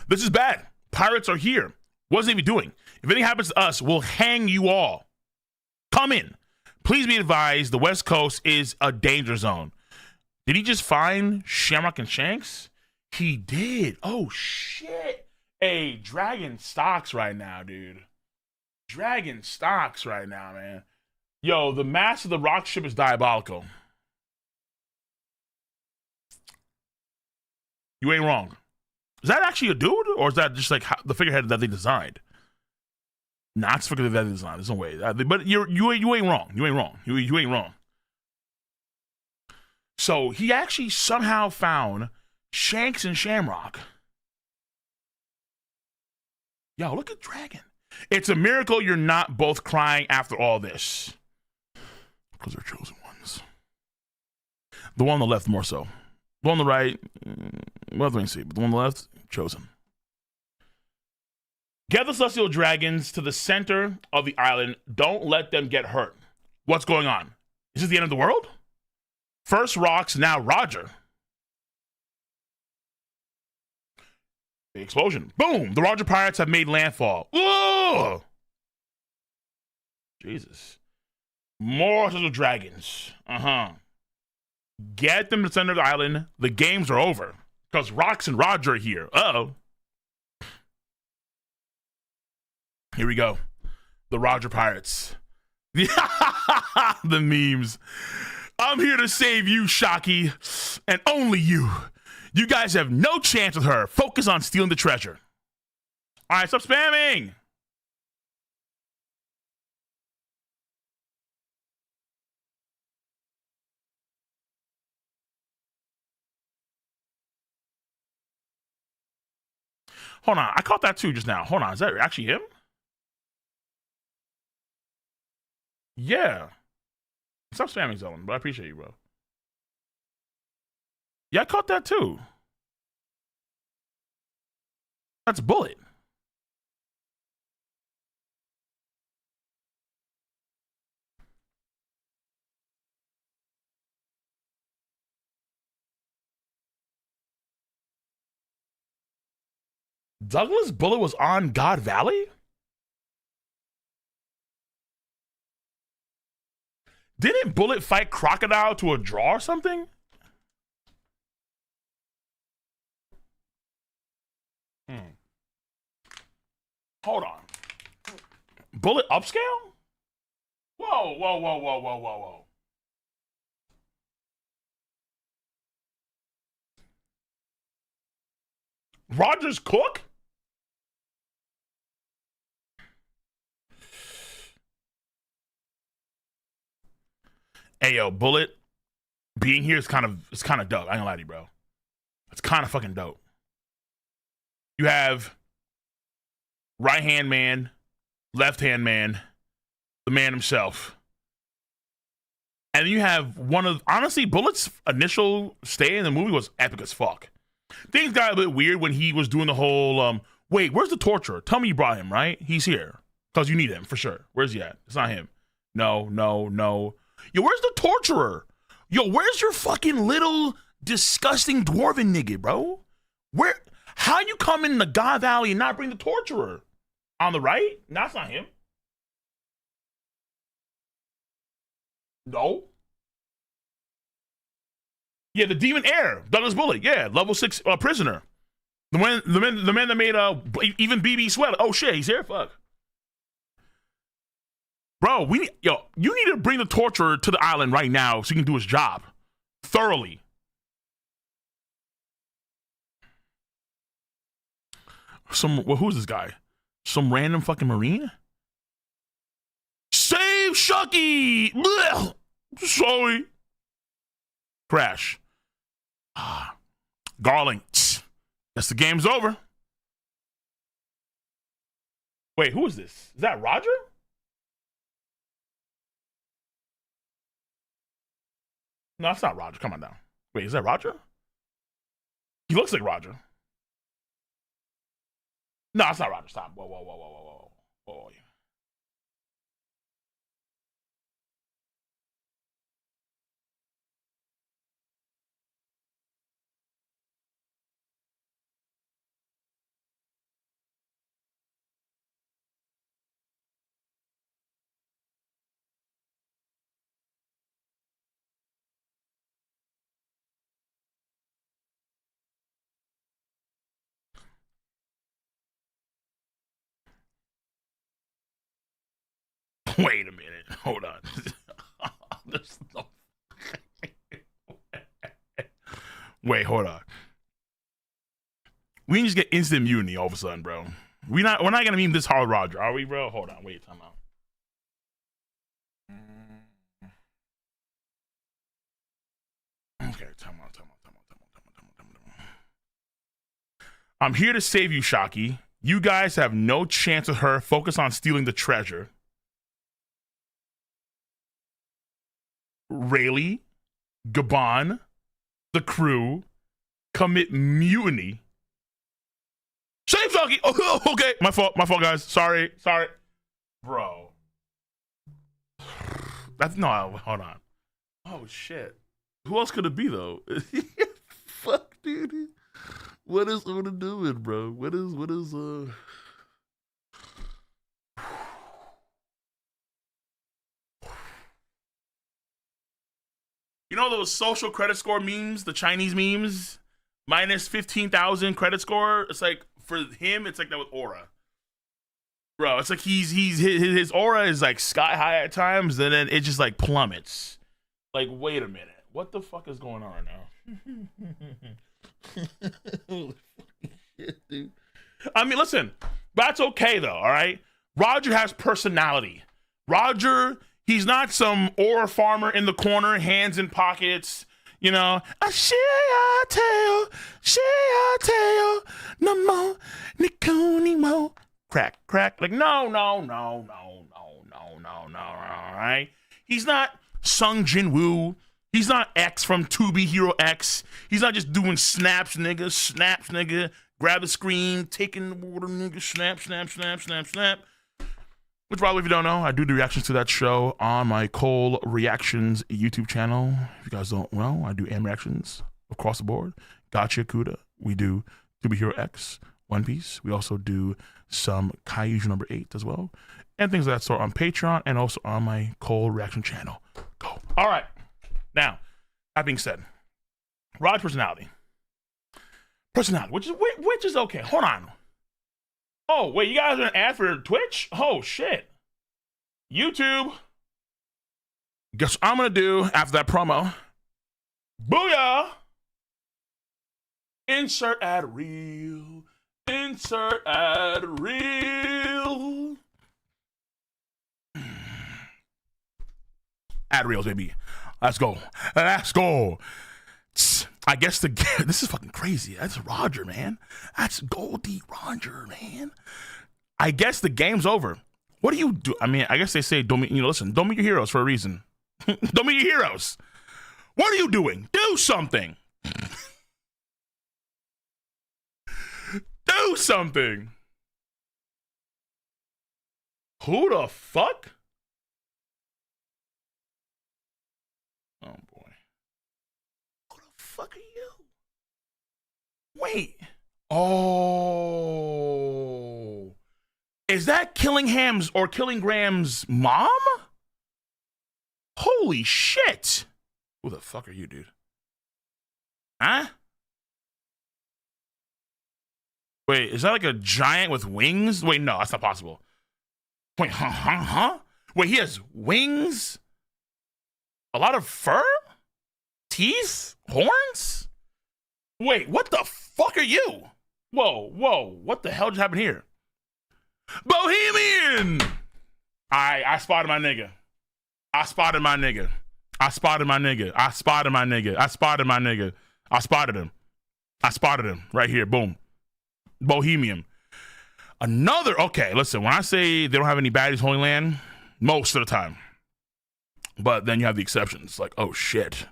This is bad. Pirates are here. What's Navy doing? If anything happens to us, we'll hang you all. Come in. Please be advised, the West Coast is a danger zone. Did he just find Shamrock and Shanks? He did. Oh, shit. Hey, Dragon stocks right now, dude. Dragon stocks right now, man. Yo, the mass of the rock ship is diabolical. You ain't wrong. Is that actually a dude? Or is that just like the figurehead that they designed? Nah, it's figurehead that they designed. There's no way. But you ain't wrong. You ain't wrong. You ain't wrong. So he actually somehow found Shanks and Shamrock. Yo, look at Dragon. It's a miracle you're not both crying after all this. Because they're chosen ones. The one on the left more so. The one on the right, well, let me see. But the one on the left, chosen. Get the celestial dragons to the center of the island. Don't let them get hurt. What's going on? Is this the end of the world? First rocks, now Roger. The explosion. Boom! The Roger pirates have made landfall. Whoa! Jesus. More celestial dragons. Get them to the center of the island. The games are over. Because Rox and Roger are here. Uh-oh. Here we go. The Roger pirates. The memes. I'm here to save you, Shocky. And only you. You guys have no chance with her. Focus on stealing the treasure. All right, stop spamming. Hold on. I caught that too just now. Hold on. Is that actually him? Yeah. Stop spamming, Zelen, but I appreciate you, bro. Yeah, I caught that too. That's Bullet. Douglas Bullet was on God Valley? Didn't Bullet fight Crocodile to a draw or something? Hold on. Bullet upscale? Whoa, whoa, whoa, whoa, whoa, whoa, whoa. Roger's cook? Hey, yo, Bullet being here is kind of dope. I ain't gonna lie to you, bro. It's kind of fucking dope. You have right hand man, left hand man, the man himself. And you have one of, honestly, Bullet's initial stay in the movie was epic as fuck. Things got a bit weird when he was doing the whole, wait, where's the torturer? Tell me you brought him, right? He's here. Because you need him, for sure. Where's he at? It's not him. No. Yo, where's the torturer? Yo, where's your fucking little disgusting dwarven nigga, bro? How you come in the God Valley and not bring the torturer? On the right? No, that's not him. No. Yeah, the demon heir, Douglas Bullet. Yeah, level 6 prisoner. The man that made even BB sweat. Oh shit, he's here. Fuck, bro. You need to bring the torturer to the island right now so he can do his job thoroughly. Who's this guy? Some random fucking Marine? Save Shucky! Blech! Sorry. Crash. Garling. Guess the game's over. Wait, who is this? Is that Roger? No, that's not Roger. Come on down. Wait, is that Roger? He looks like Roger. No, it's not Roger. Stop. Whoa. Wait a minute. Hold on. No... Wait, hold on. We can just get instant immunity all of a sudden, bro. We're not gonna meme this hard Roger, are we, bro? Hold on, wait, time out. Okay, time out. I'm here to save you, Shocky. You guys have no chance with her. Focus on stealing the treasure. Rayleigh, Gabon, the crew, commit mutiny. Save Shocky! Oh, okay, my fault, guys. Sorry. Bro. No, hold on. Oh, shit. Who else could it be, though? Fuck, dude. What is Oda doing, bro? What is You know those social credit score memes, the Chinese memes? Minus 15,000 credit score? It's like, for him, it's like that with aura. Bro, it's like his aura is like sky high at times, and then it just like plummets. Like, wait a minute. What the fuck is going on now? Shit, dude. I mean, listen, that's okay though, all right? Roger has personality. Roger, he's not some aura farmer in the corner, hands in pockets, you know. I tell, no more, Nikoni mo. Crack. Like, no, all right? He's not Sung Jin Woo. He's not X from 2B Hero X. He's not just doing snaps, nigga. Grab the screen, taking the water, nigga, snap. Which probably, if you don't know, I do the reactions to that show on my Cole Reactions YouTube channel. If you guys don't know, I do anime reactions across the board. Gotcha, Kuda. We do 2B Hero X, One Piece. We also do some Kaiju number 8 as well. And things of that sort on Patreon and also on my Cole Reaction channel. Go. All right. Now, that being said, Rod's personality, which is okay. Hold on. Oh, wait, you guys are an ad for Twitch? Oh, shit. YouTube. Guess what I'm gonna do after that promo? Booyah! Insert ad reel. Insert ad reel. Ad reels, baby. Let's go. Let's go. I guess this is fucking crazy. That's Roger, man. That's Goldie Roger, man. I guess the game's over. What do you do? I mean, I guess they say don't meet, listen, don't meet your heroes for a reason. Don't meet your heroes. What are you doing? Do something. Do something. Who the fuck? Oh boy. Who the fuck are you? Wait. Oh. Is that Killingham's or Killingram's mom? Holy shit. Who the fuck are you, dude? Huh? Wait, is that like a giant with wings? Wait, no, that's not possible. Wait, huh? Wait, he has wings? A lot of fur? Teeth? Horns? Wait, what the fuck are you? Whoa, what the hell just happened here? Bohemian! I spotted my nigga. I spotted my nigga. I spotted my nigga. I spotted my nigga. I spotted my nigga. I spotted him. I spotted him right here. Boom. Bohemian. Another, okay, listen, when I say they don't have any baddies Holy Land, most of the time. But then you have the exceptions. Like, oh shit.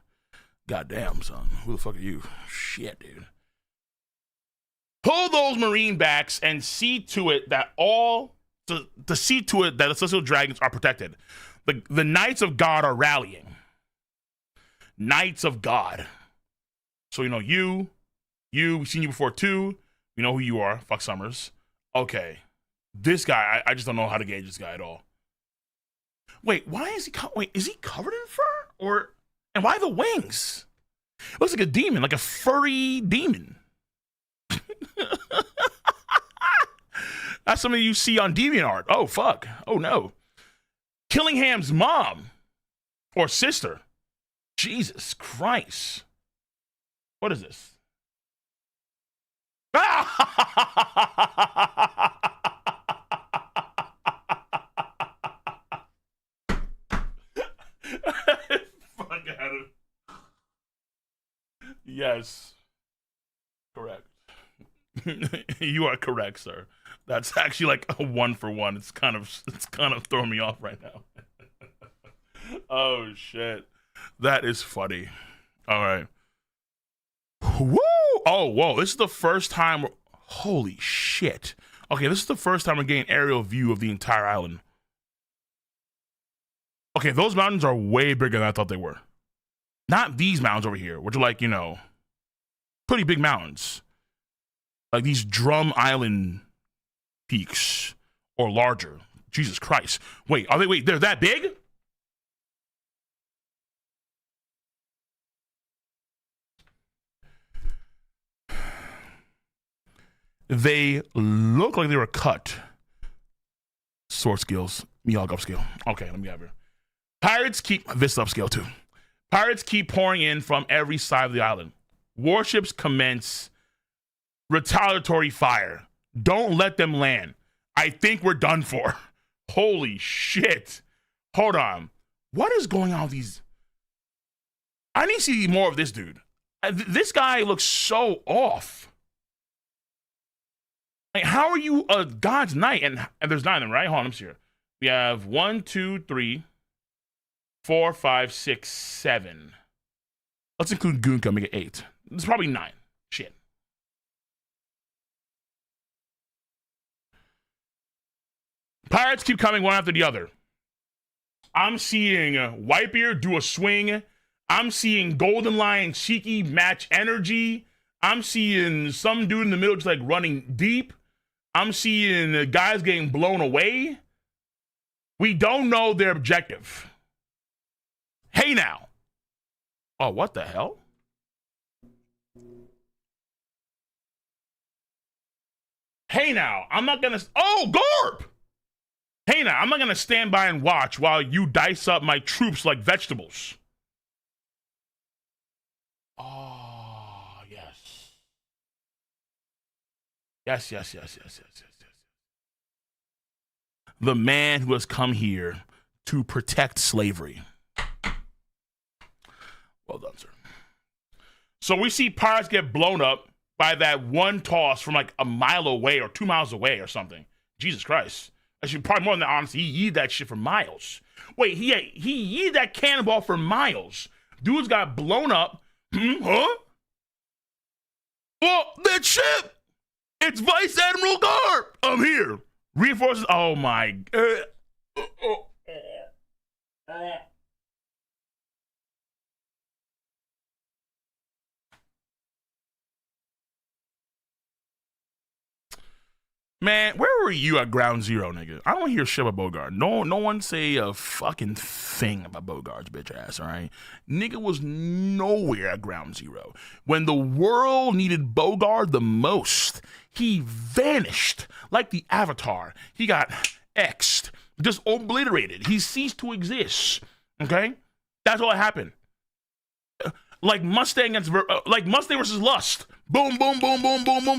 Goddamn, son. Who the fuck are you? Shit, dude. Pull those marine backs and see to it that to see to it that the celestial dragons are protected. The Knights of God are rallying. Knights of God. So, we've seen you before too. We know who you are. Fuck Summers. Okay. This guy, I just don't know how to gauge this guy at all. Wait, why is he is he covered in fur? And why the wings? It looks like a demon, like a furry demon. That's something you see on DeviantArt. Oh, fuck. Oh, no. Killingham's mom or sister. Jesus Christ. What is this? Fuck out of. Yes. Correct. You are correct, sir. That's actually like a 1-for-1. It's kind of throwing me off right now. Oh shit. That is funny. All right. Woo! Oh, whoa. This is the first time. Holy shit. Okay, this is the first time we're getting an aerial view of the entire island. Okay, those mountains are way bigger than I thought they were. Not these mountains over here, which are like, pretty big mountains. Like these Drum Island peaks or larger. Jesus Christ. Wait, they're that big? They look like they were cut. Sword skills. Miyagi upscale. Okay, let me have here. Pirates keep this upscale too. Pirates keep pouring in from every side of the island. Warships commence retaliatory fire. Don't let them land. I think we're done for. Holy shit. Hold on. What is going on with these? I need to see more of this dude. This guy looks so off. Like, how are you a God's knight? And there's 9 of them, right? Hold on, let me see here. We have 1, 2, 3, 4, 5, 6, 7. Let's include Gunka, make it 8. It's probably 9. Shit. Pirates keep coming one after the other. I'm seeing Whitebeard do a swing. I'm seeing Golden Lion Cheeky match energy. I'm seeing some dude in the middle just like running deep. I'm seeing guys getting blown away. We don't know their objective. Hey now. Oh, what the hell? Hey now. I'm not gonna. Oh, Gorp! Hey, now, I'm not going to stand by and watch while you dice up my troops like vegetables. Oh, yes. Yes. The man who has come here to protect slavery. Well done, sir. So we see pirates get blown up by that one toss from like a mile away or 2 miles away or something. Jesus Christ. Actually, probably more than that, honestly. He yeeted that shit for miles. Wait, he yeeted that cannonball for miles. Dudes got blown up. Huh? Well, that ship! It's Vice Admiral Garp! I'm here. Reinforces. Oh my. Man, where were you at ground zero, nigga? I don't hear shit about Bogard. No one say a fucking thing about Bogard's bitch ass, all right? Nigga was nowhere at ground zero. When the world needed Bogard the most, he vanished like the Avatar. He got X'd, just obliterated. He ceased to exist, okay? That's all that happened. Like Mustang versus Lust. Boom,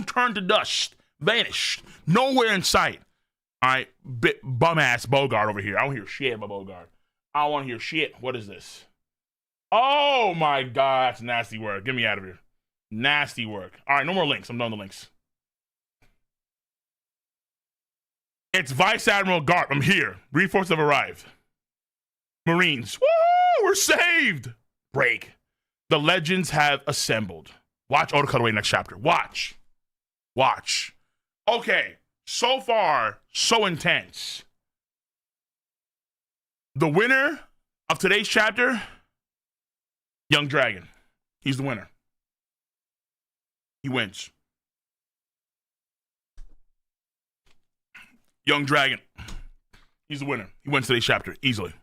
turned to dust. Vanished. Nowhere in sight. All right, bum ass Bogard over here. I don't hear shit about Bogard. I don't want to hear shit. What is this? Oh my God, that's nasty work. Get me out of here. Nasty work. All right, no more links. I'm done with the links. It's Vice Admiral Garp. I'm here. Reinforcements have arrived. Marines. Woo! We're saved. Break. The legends have assembled. Watch Oda Cutaway next chapter. Watch. Okay, so far, so intense. The winner of today's chapter, Young Dragon. He's the winner. He wins. Young Dragon. He's the winner. He wins today's chapter easily.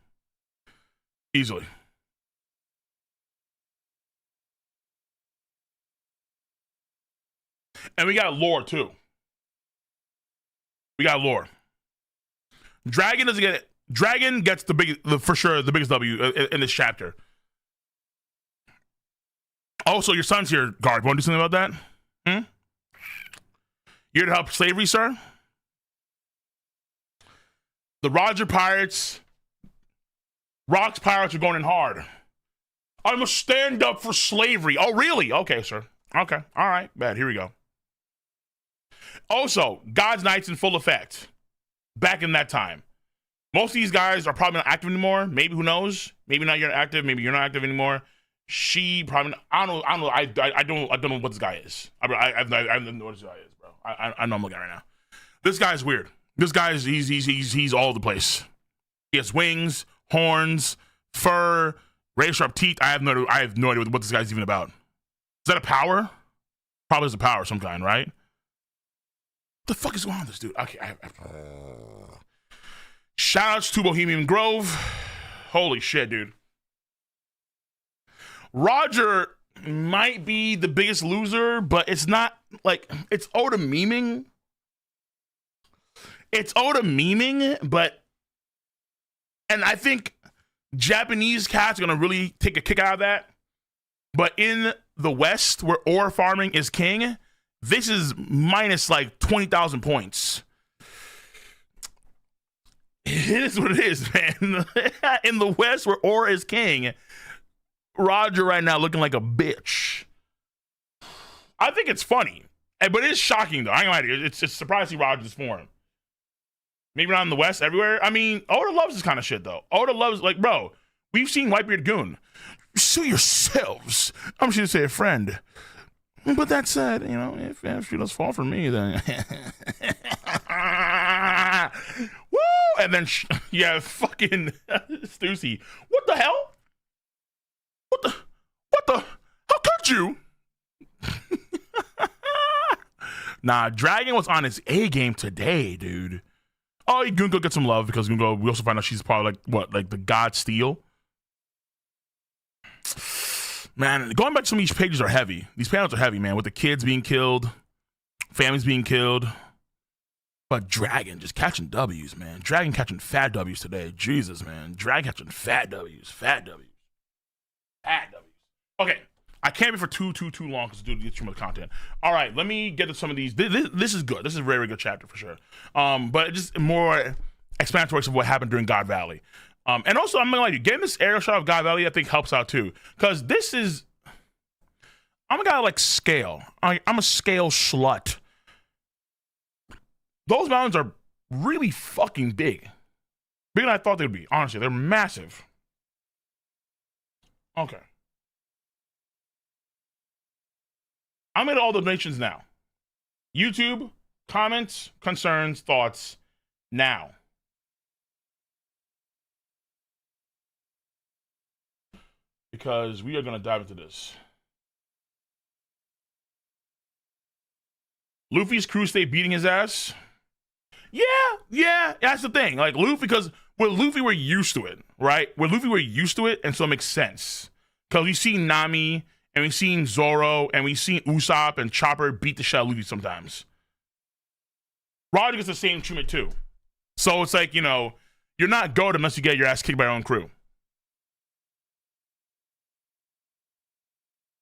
And we got lore too. Dragon doesn't get it. Dragon gets the biggest W in this chapter. Also, your son's here, Guard. Want to do something about that? You here to help slavery, sir? The Roger Pirates, Rocks Pirates are going in hard. I must stand up for slavery. Oh, really? Okay, sir. Okay. All right. Bad. Here we go. Also, God's Knights in full effect. Back in that time. Most of these guys are probably not active anymore. Maybe, who knows? Maybe not you're active. Maybe you're not active anymore. She probably, I don't know. I don't know what this guy is. I don't know what this guy is, bro. I know I'm looking at right now. This guy's weird. This guy is, he's all over the place. He has wings, horns, fur, razor sharp teeth. I have no idea what this guy's even about. Is that a power? Probably is a power of some kind, right? What the fuck is going on with this dude? Okay. Shoutouts to Bohemian Grove. Holy shit, dude. Roger might be the biggest loser, but it's not like, it's Oda memeing. But, and I think Japanese cats are gonna really take a kick out of that. But in the West, where ore farming is king, this is minus like 20,000 points. It is what it is, man. In the West, where ore is king, Roger right now looking like a bitch. I think it's funny, but it is shocking though. I ain't gonna lie to you. It's just surprising to see Roger's form. Maybe not in the West, everywhere. I mean, Oda loves this kind of shit though. Oda loves, like, bro, we've seen Whitebeard Goon. Sue yourselves. I'm just gonna say a friend. But that said, you know, if she does fall for me, then woo! And then yeah, fucking Stussy. What the hell? What the? How could you? Nah, Dragon was on his A game today, dude. Oh, Gunko gets some love because Gunko, we also find out she's probably like the God Steel. Man, going back to some of these pages are heavy. These panels are heavy, man, with the kids being killed, families being killed. But Dragon just catching W's, man. Dragon catching fat W's today. Jesus, man. Dragon catching fat W's. Fat W's. Fat W's. Okay. I can't be for too long because dude gets too much content. All right, let me get to some of these. This is good. This is a very, very good chapter for sure. But just more explanatory of what happened during God Valley. And also, I'm gonna lie to you, getting this aerial shot of God Valley, I think helps out too. Because this is, I'm a guy like scale. I'm a scale slut. Those mountains are really fucking big. Bigger than I thought they'd be. Honestly, they're massive. Okay. I'm into all the donations now. YouTube, comments, concerns, thoughts, now. Because we are going to dive into this. Luffy's crew stay beating his ass. Yeah, that's the thing. Like Luffy, because with Luffy we're used to it, right? With Luffy we're used to it, and so it makes sense. Because we've seen Nami, and we've seen Zoro, and we've seen Usopp and Chopper beat the shit out of Luffy sometimes. Roger gets the same treatment too. So it's like, you know, you're not goated unless you get your ass kicked by your own crew.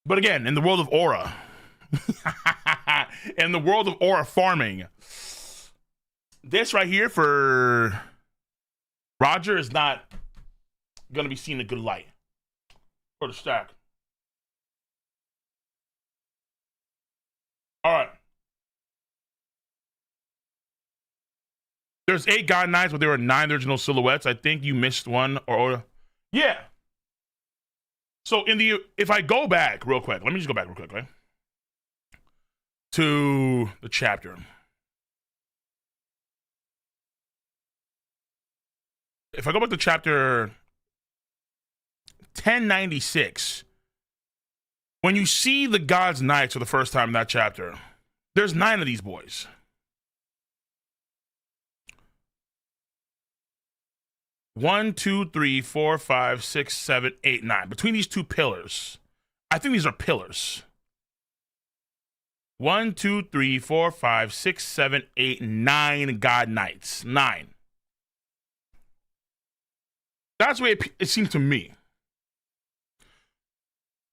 But again, in the world of aura, in the world of aura farming, this right here for Roger is not going to be seen in a good light. For the stack. All right. There's 8 God Knights, but there were 9 original silhouettes. I think you missed one or yeah. So if I go back real quick, let me just go back real quick, right? To the chapter. If I go back to chapter 1096, when you see the God's Knights for the first time in that chapter, there's 9 of these boys. One, two, three, four, five, six, 7, 8, 9. Between these two pillars. I think these are pillars. 1, 2, 3, 4, 5, 6, 7, 8, 9 God Knights. 9. That's the way it seems to me.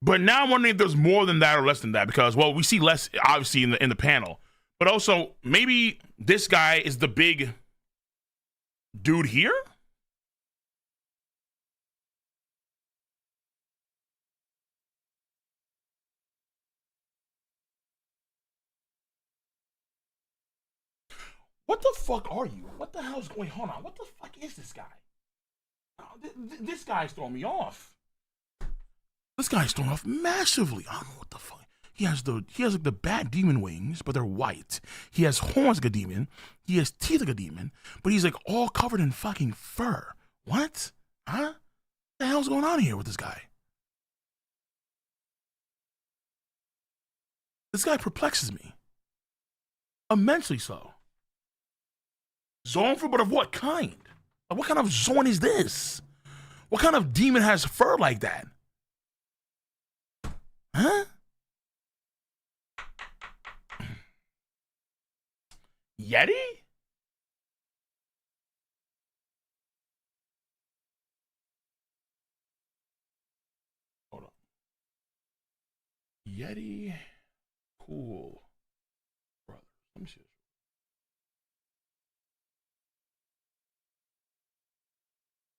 But now I'm wondering if there's more than that or less than that. Because, well, we see less, obviously, in the panel. But also, maybe this guy is the big dude here? What the fuck are you? What the hell's going on? What the fuck is this guy? This guy's throwing me off. This guy's thrown off massively. I don't know what the fuck. He has like the bad demon wings, but they're white. He has horns like a demon. He has teeth like a demon, but he's like all covered in fucking fur. What? Huh? What the hell's going on here with this guy? This guy perplexes me. Immensely so. Zone fruit, but of what kind? What kind of zone is this? What kind of demon has fur like that? Huh? Yeti? Hold on. Yeti. Cool. Brother. Let me see this.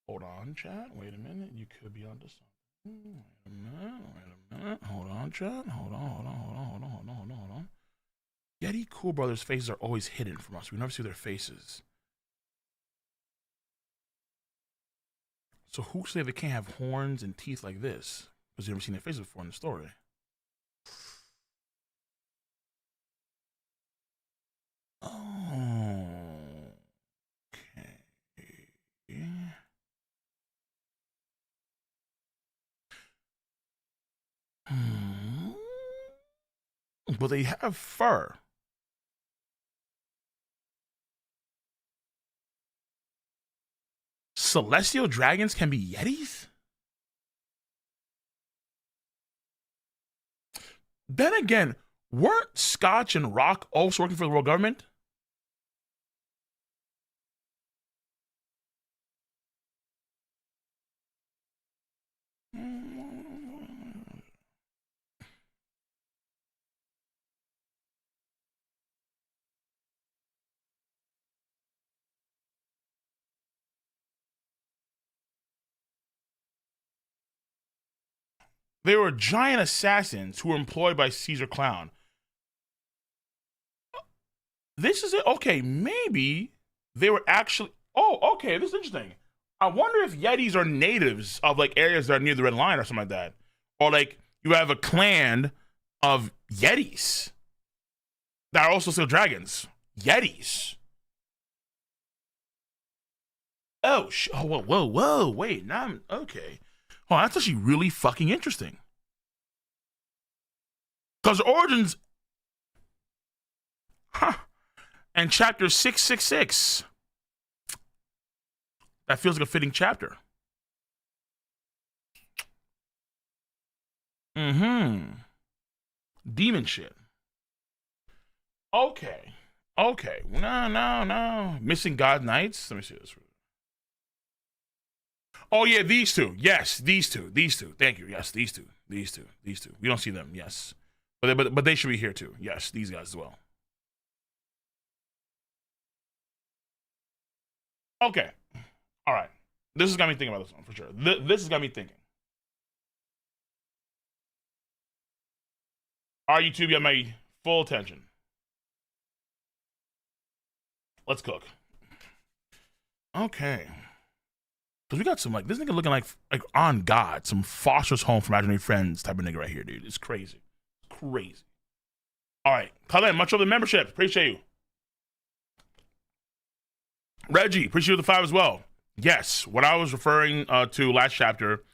Hold on, chat. Wait a minute. You could be onto something. Wait a minute. Hold on, chat. Hold on. Yeti Cool Brothers' faces are always hidden from us. We never see their faces. So who say they can't have horns and teeth like this? Because you've never seen their faces before in the story. Oh. Okay. But they have fur. Celestial dragons can be Yetis? Then again, weren't Scotch and Rock also working for the world government? They were giant assassins who were employed by Caesar Clown. This is it. Okay, maybe they were actually. Oh, okay. This is interesting. I wonder if Yetis are natives of like areas that are near the Red Line or something like that, or like you have a clan of Yetis that are also still dragons. Yetis. Oh, whoa. Wait, now I'm okay. Oh, that's actually really fucking interesting. Because Origins, and chapter 666. That feels like a fitting chapter. Demon shit. Okay. No. Missing God Knights. Let me see this. Oh yeah, these two. Yes, these two. Thank you. Yes, these two. We don't see them. Yes, but they should be here too. Yes, these guys as well. Okay. All right. This has got me thinking about this one for sure. This has got me thinking. All right, YouTube, you have my full attention. Let's cook. Okay. Because we got some, like, this nigga looking like on God, some Foster's Home for Imaginary Friends type of nigga right here, dude. It's crazy. Crazy. All right. Colin, much of the membership. Appreciate you. Reggie, appreciate you the 5 as well. Yes, what I was referring to last chapter,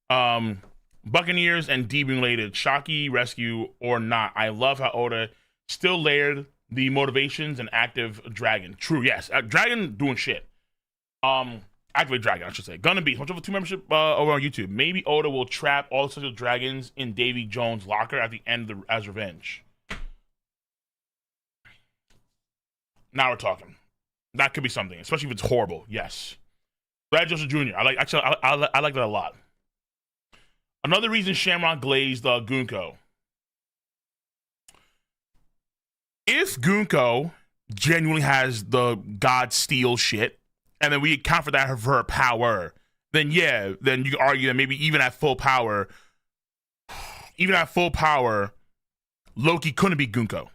Buccaneers and debuting related, Shocky, Rescue, or not. I love how Oda still layered the motivations and active dragon. True, yes. Dragon doing shit. Activate dragon, I should say. Gonna be much of a 2 membership over on YouTube. Maybe Oda will trap all the dragons in Davy Jones' locker at the end as revenge. Now we're talking. That could be something, especially if it's horrible. Yes. Brad Joseph Jr. I like that a lot. Another reason Shamrock glazed Gunko. If Gunko genuinely has the God Steel shit, and then we account for that for her power, then yeah, then you can argue that maybe even at full power, Loki couldn't be Gunko.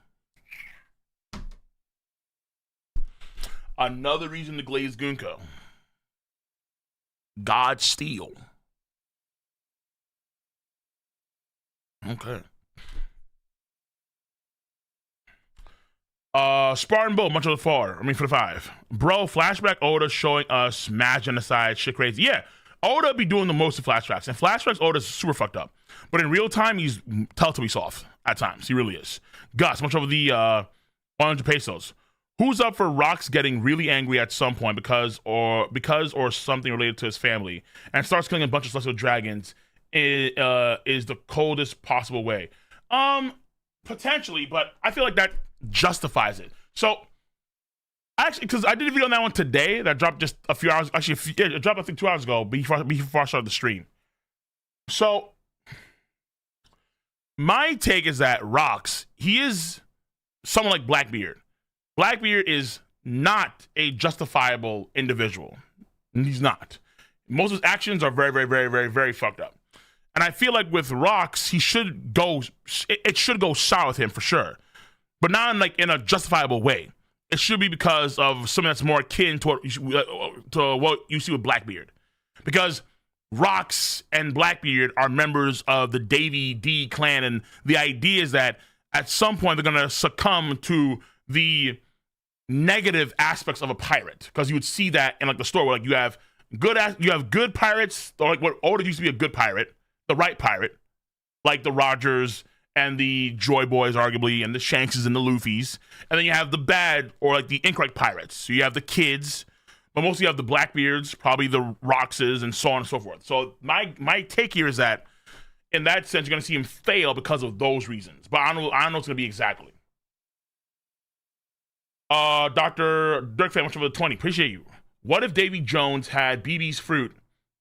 Another reason to glaze Gunko. God Steel. Okay. Spartan Bull, much of the for the 5. Bro, flashback Oda showing us mass genocide, shit crazy. Yeah, Oda be doing the most of flashbacks, and flashbacks Oda's super fucked up. But in real time, he's Teletubby soft at times. He really is. Gus, much over the 100 pesos. Who's up for Rox getting really angry at some point because or something related to his family and starts killing a bunch of celestial dragons is the coldest possible way? Potentially, but I feel like that justifies it. So actually, because I did a video on that one today that dropped just a few hours. Actually, it dropped I think 2 hours ago before I started the stream. So my take is that Rox, he is someone like Blackbeard. Blackbeard is not a justifiable individual. He's not. Most of his actions are very, very, very, very, very fucked up. And I feel like with Rox, it should go sour with him for sure. But not in a justifiable way. It should be because of something that's more akin to what you see with Blackbeard. Because Rox and Blackbeard are members of the Davy D clan, and the idea is that at some point they're gonna succumb to the negative aspects of a pirate, because you would see that in like the story where like you have good pirates, or like what Oda used to be a good pirate, the right pirate, like the Rogers and the Joy Boys arguably, and the Shankses and the Luffys, and then you have the bad or like the incorrect pirates. So you have the kids, but mostly you have the Blackbeards, probably the Roxes, and so on and so forth. So my take here is that in that sense you're gonna see him fail because of those reasons, but I don't know what it's gonna be exactly. Dr. Dirk Fan, much over the 20. Appreciate you. What if Davy Jones had BB's fruit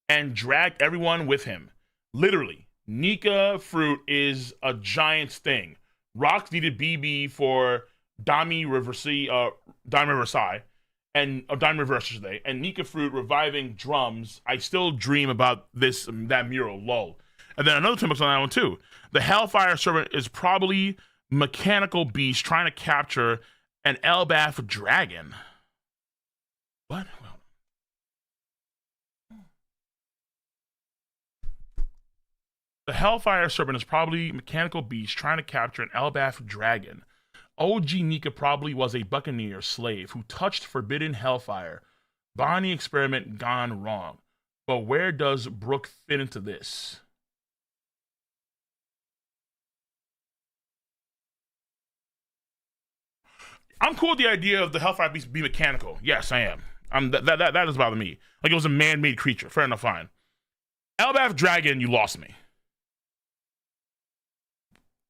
and dragged everyone with him? Literally, Nika fruit is a giant thing. Rox needed BB for Dami Riverside, and Dami Reverse today, and Nika fruit reviving drums. I still dream about that mural, lol. And then another 10 bucks on that one too. The Hellfire Servant is probably mechanical beast trying to capture an Elbaf dragon. What? The Hellfire Serpent is probably mechanical beast trying to capture an Elbaf dragon. OG Nika probably was a buccaneer slave who touched forbidden hellfire. Bonnie experiment gone wrong. But where does Brooke fit into this? I'm cool with the idea of the Hellfire beast be mechanical. Yes, I am. That doesn't bother me. Like it was a man-made creature. Fair enough, fine. Elbaf dragon, you lost me.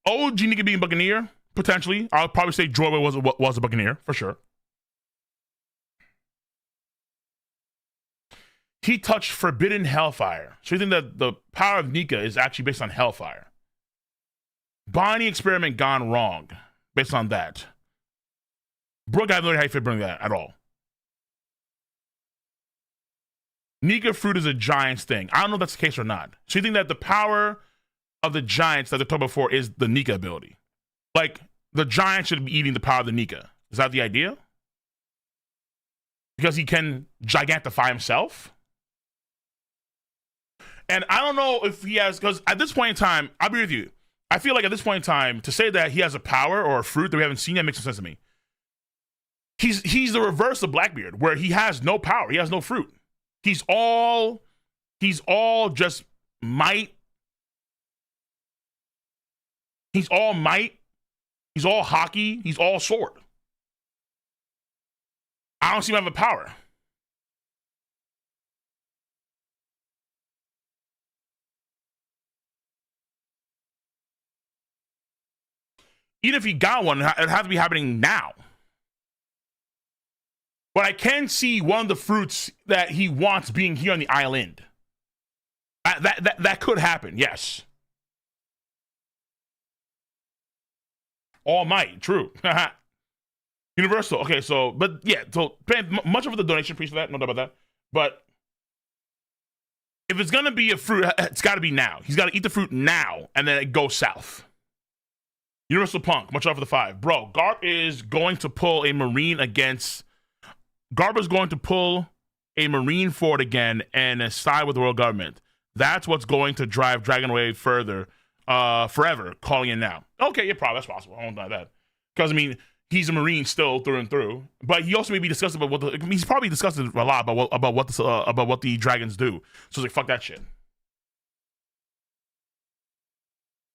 OG Nika being buccaneer, potentially. I'll probably say Jorah was a buccaneer for sure. He touched forbidden hellfire. So you think that the power of Nika is actually based on hellfire. Bonnie experiment gone wrong based on that. Brooke, I have no idea how you fit bring that at all. Nika fruit is a giant's thing. I don't know if that's the case or not. So you think that the power of the giants that they're talking about before is the Nika ability? Like, the giant should be eating the power of the Nika. Is that the idea? Because he can gigantify himself? And I don't know if he has, because at this point in time, I'll be with you. I feel like at this point in time, to say that he has a power or a fruit that we haven't seen yet makes no sense to me. He's the reverse of Blackbeard, where he has no power, he has no fruit. He's all just might. He's all might. He's all hockey. He's all sword. I don't see him have a power. Even if he got one, it has to be happening now. But I can see one of the fruits that he wants being here on the island. That could happen, yes. All Might, true. Universal, okay, so, but yeah, so much of the donation piece for that, no doubt about that. But if it's gonna be a fruit, it's gotta be now. He's gotta eat the fruit now, and then it goes south. Universal Punk, much love for the 5. Bro, Garp is going to pull a Marine against... Garp is going to pull a Marine forward again and side with the world government. That's what's going to drive Dragon Wave further, forever, calling in now. Okay, yeah, probably, that's possible. I won't deny that. Because, I mean, he's a Marine still through and through. But he also may be discussing about what he's probably discussing a lot about what the dragons do. So it's like, fuck that shit.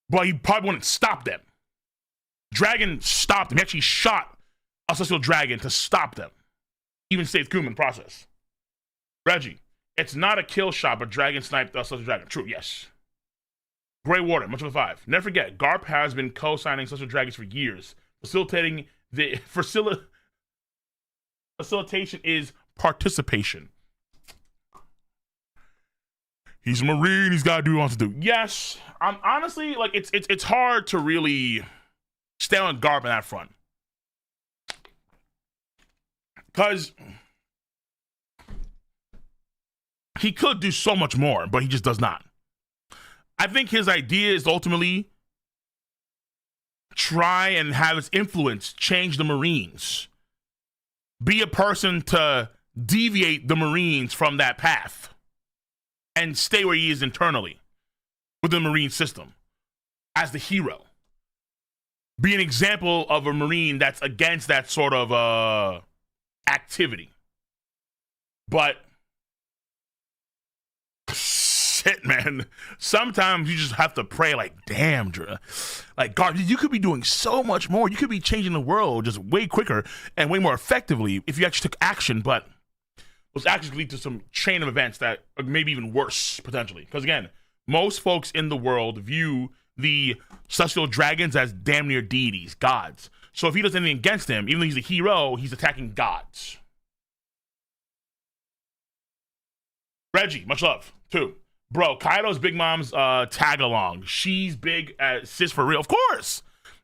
But he probably wouldn't stop them. Dragon stopped him. He actually shot a celestial dragon to stop them. Even saved Kuma in the process. Reggie, it's not a kill shot, but dragon sniped a celestial dragon. True, yes. Grey Warden, much of the 5. Never forget, Garp has been co-signing celestial dragons for years. Facilitating the facilitation is participation. He's a Marine. He's got to do what he wants to do. Yes, I'm honestly like it's hard to really stay on Garp in that front. Because he could do so much more, but he just does not. I think his idea is ultimately try and have his influence change the Marines. Be a person to deviate the Marines from that path and stay where he is internally within the Marine system as the hero. Be an example of a Marine that's against that sort of activity. But shit, man, sometimes you just have to pray like, damn, like, God, you could be doing so much more. You could be changing the world just way quicker and way more effectively if you actually took action. But those actions lead to some chain of events that are maybe even worse potentially, because again, most folks in the world view the celestial dragons as damn near deities, gods. So if he does anything against them, even though he's a hero, he's attacking gods. Reggie, much love. 2. Bro, Kaido's Big Mom's tag along. She's big as sis for real. Of course.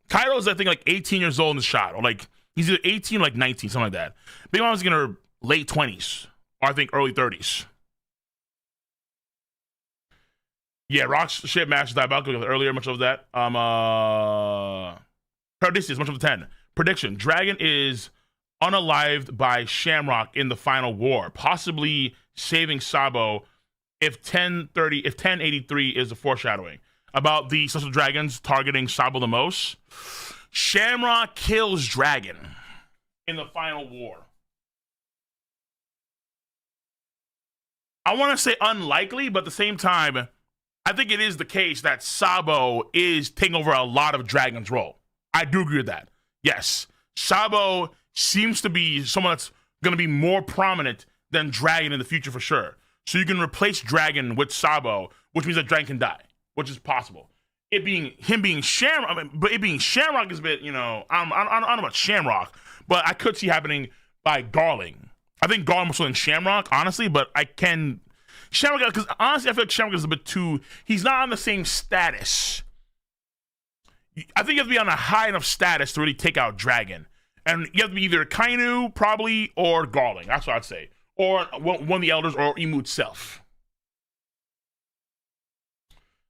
Kaido's, I think, like 18 years old in the shot. Or like, he's either 18 or like 19, something like that. Big Mom's in her late 20s. Or I think early 30s. Yeah, Rock's shit matches Diabolical earlier, much of that. Odysseus, much of the 10. Prediction: Dragon is unalived by Shamrock in the final war, possibly saving Sabo if 1083 is the foreshadowing. About the Celestial Dragons targeting Sabo the most. Shamrock kills Dragon in the final war. I want to say unlikely, but at the same time, I think it is the case that Sabo is taking over a lot of Dragon's role. I do agree with that. Yes, Sabo seems to be someone that's going to be more prominent than Dragon in the future for sure. So you can replace Dragon with Sabo, which means that Dragon can die, which is possible. It being Shamrock, but it being Shamrock is a bit, I don't know about Shamrock, but I could see happening by Garling. I think Garling more so than Shamrock, honestly, but Shamrock, because honestly, I feel like Shamrock is a bit too, he's not on the same status. I think you have to be on a high enough status to really take out Dragon. And you have to be either Kainu, probably, or Garling. That's what I'd say. Or one of the elders, or Emu itself.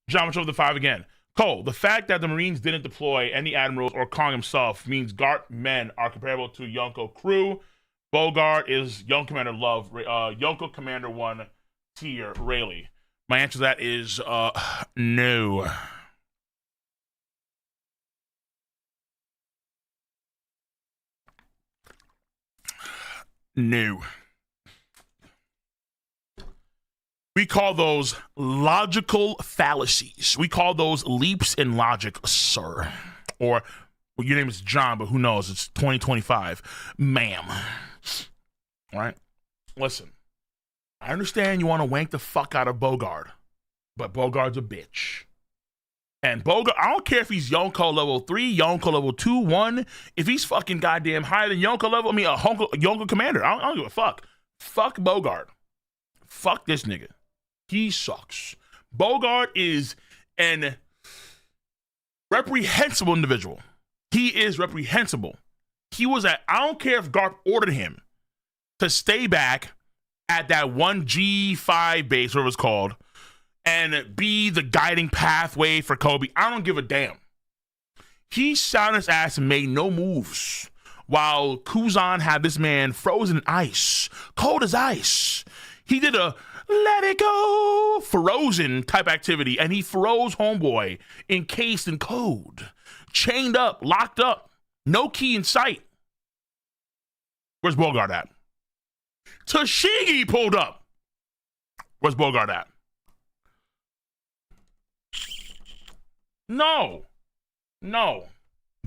John, much over the 5 again. Cole, the fact that the Marines didn't deploy any admirals or Kong himself means Gart men are comparable to Yonko crew. Bogard is Young Commander Love. Yonko Commander 1 tier Rayleigh. My answer to that is no. No. We call those logical fallacies. We call those leaps in logic, sir. Or well, your name is John, but who knows? It's 2025. Ma'am. All right? Listen, I understand you want to wank the fuck out of Bogard, but Bogard's a bitch. And Bogard, I don't care if he's Yonko level 3, Yonko level 2, 1. If he's fucking goddamn higher than Yonko level, Yonko commander. I don't give a fuck. Fuck Bogard. Fuck this nigga. He sucks. Bogard is an reprehensible individual. He is reprehensible. He was I don't care if Garp ordered him to stay back at that 1G5 base, whatever it's called, and be the guiding pathway for Kobe. I don't give a damn. He sat on his ass and made no moves while Kuzan had this man frozen in ice, cold as ice. He did a let it go frozen type activity, and he froze homeboy encased in code, chained up, locked up, no key in sight. Where's Bogard at? Tashigi pulled up. Where's Bogard at? No.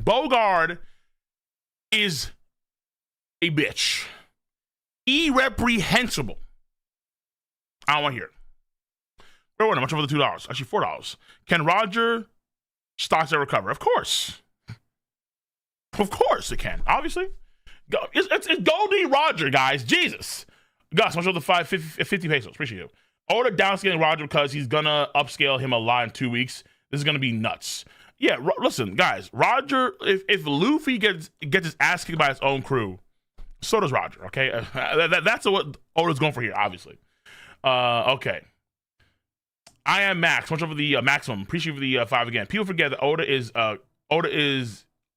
Bogard is a bitch. Irreprehensible. I don't want to hear it. Where were much over the $2? Actually, $4. Can Roger stocks ever recover? Of course. Of course it can. Obviously. It's Goldie Roger, guys. Jesus. Gus, much over the 50 pesos. Appreciate you. Oda downscaling Roger because he's going to upscale him a lot in 2 weeks. This is going to be nuts. Yeah, listen, guys. Roger, if Luffy gets his ass kicked by his own crew, so does Roger, okay? That's what Oda's going for here, obviously. Okay. I am Max. Much over the maximum. Appreciate for the 5 again. People forget that Oda is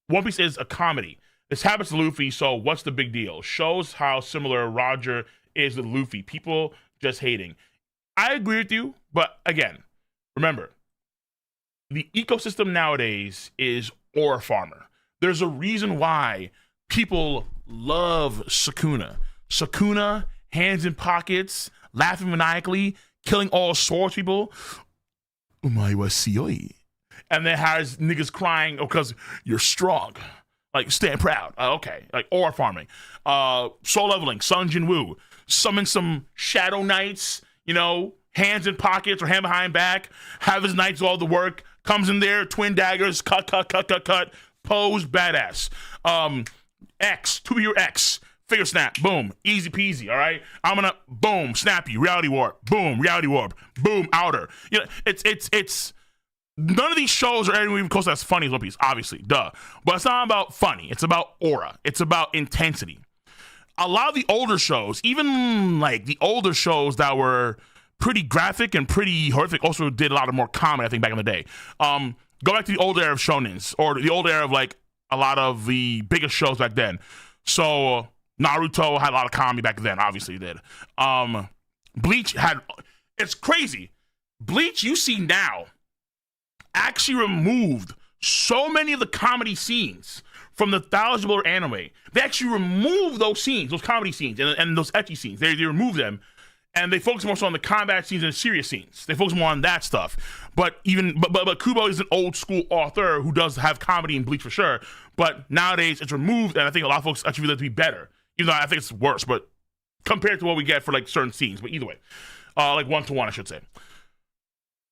One Piece is a comedy. This happens to Luffy, so what's the big deal? Shows how similar Roger is with Luffy. People just hating. I agree with you, but again, remember, the ecosystem nowadays is ore farmer. There's a reason why people love Sukuna. Sukuna, hands in pockets, laughing maniacally, killing all sorts of people. Omae wa suyoi. And then has niggas crying because you're strong. Like, stand proud. Okay. Like, ore farming. Soul leveling. Sun Jin Woo. Summon some shadow knights, hands in pockets or hand behind back. Have his knights do all the work. Comes in there, twin daggers, cut. Pose, badass. X, 2-year X. Figure snap, boom, easy peasy, all right? I'm gonna, boom, snap you, reality warp, boom, outer. It's none of these shows are anywhere even close to as funny as One Piece, obviously, duh. But it's not about funny, it's about aura, it's about intensity. A lot of the older shows, even like the older shows that were pretty graphic and pretty horrific. Also did a lot of more comedy, I think, back in the day. Go back to the old era of shonens, or the old era of like a lot of the biggest shows back then. So Naruto had a lot of comedy back then, obviously it did. Bleach had, it's crazy. Bleach, you see now, actually removed so many of the comedy scenes from the $1,000 anime. They actually removed those scenes, those comedy scenes, and those ecchi scenes. They removed them, and they focus more so on the combat scenes and the serious scenes. They focus more on that stuff. But Kubo is an old school author who does have comedy in Bleach for sure. But nowadays it's removed, and I think a lot of folks actually feel that to be better. Even though I think it's worse, but compared to what we get for like certain scenes. But either way, like 1-to-1, I should say.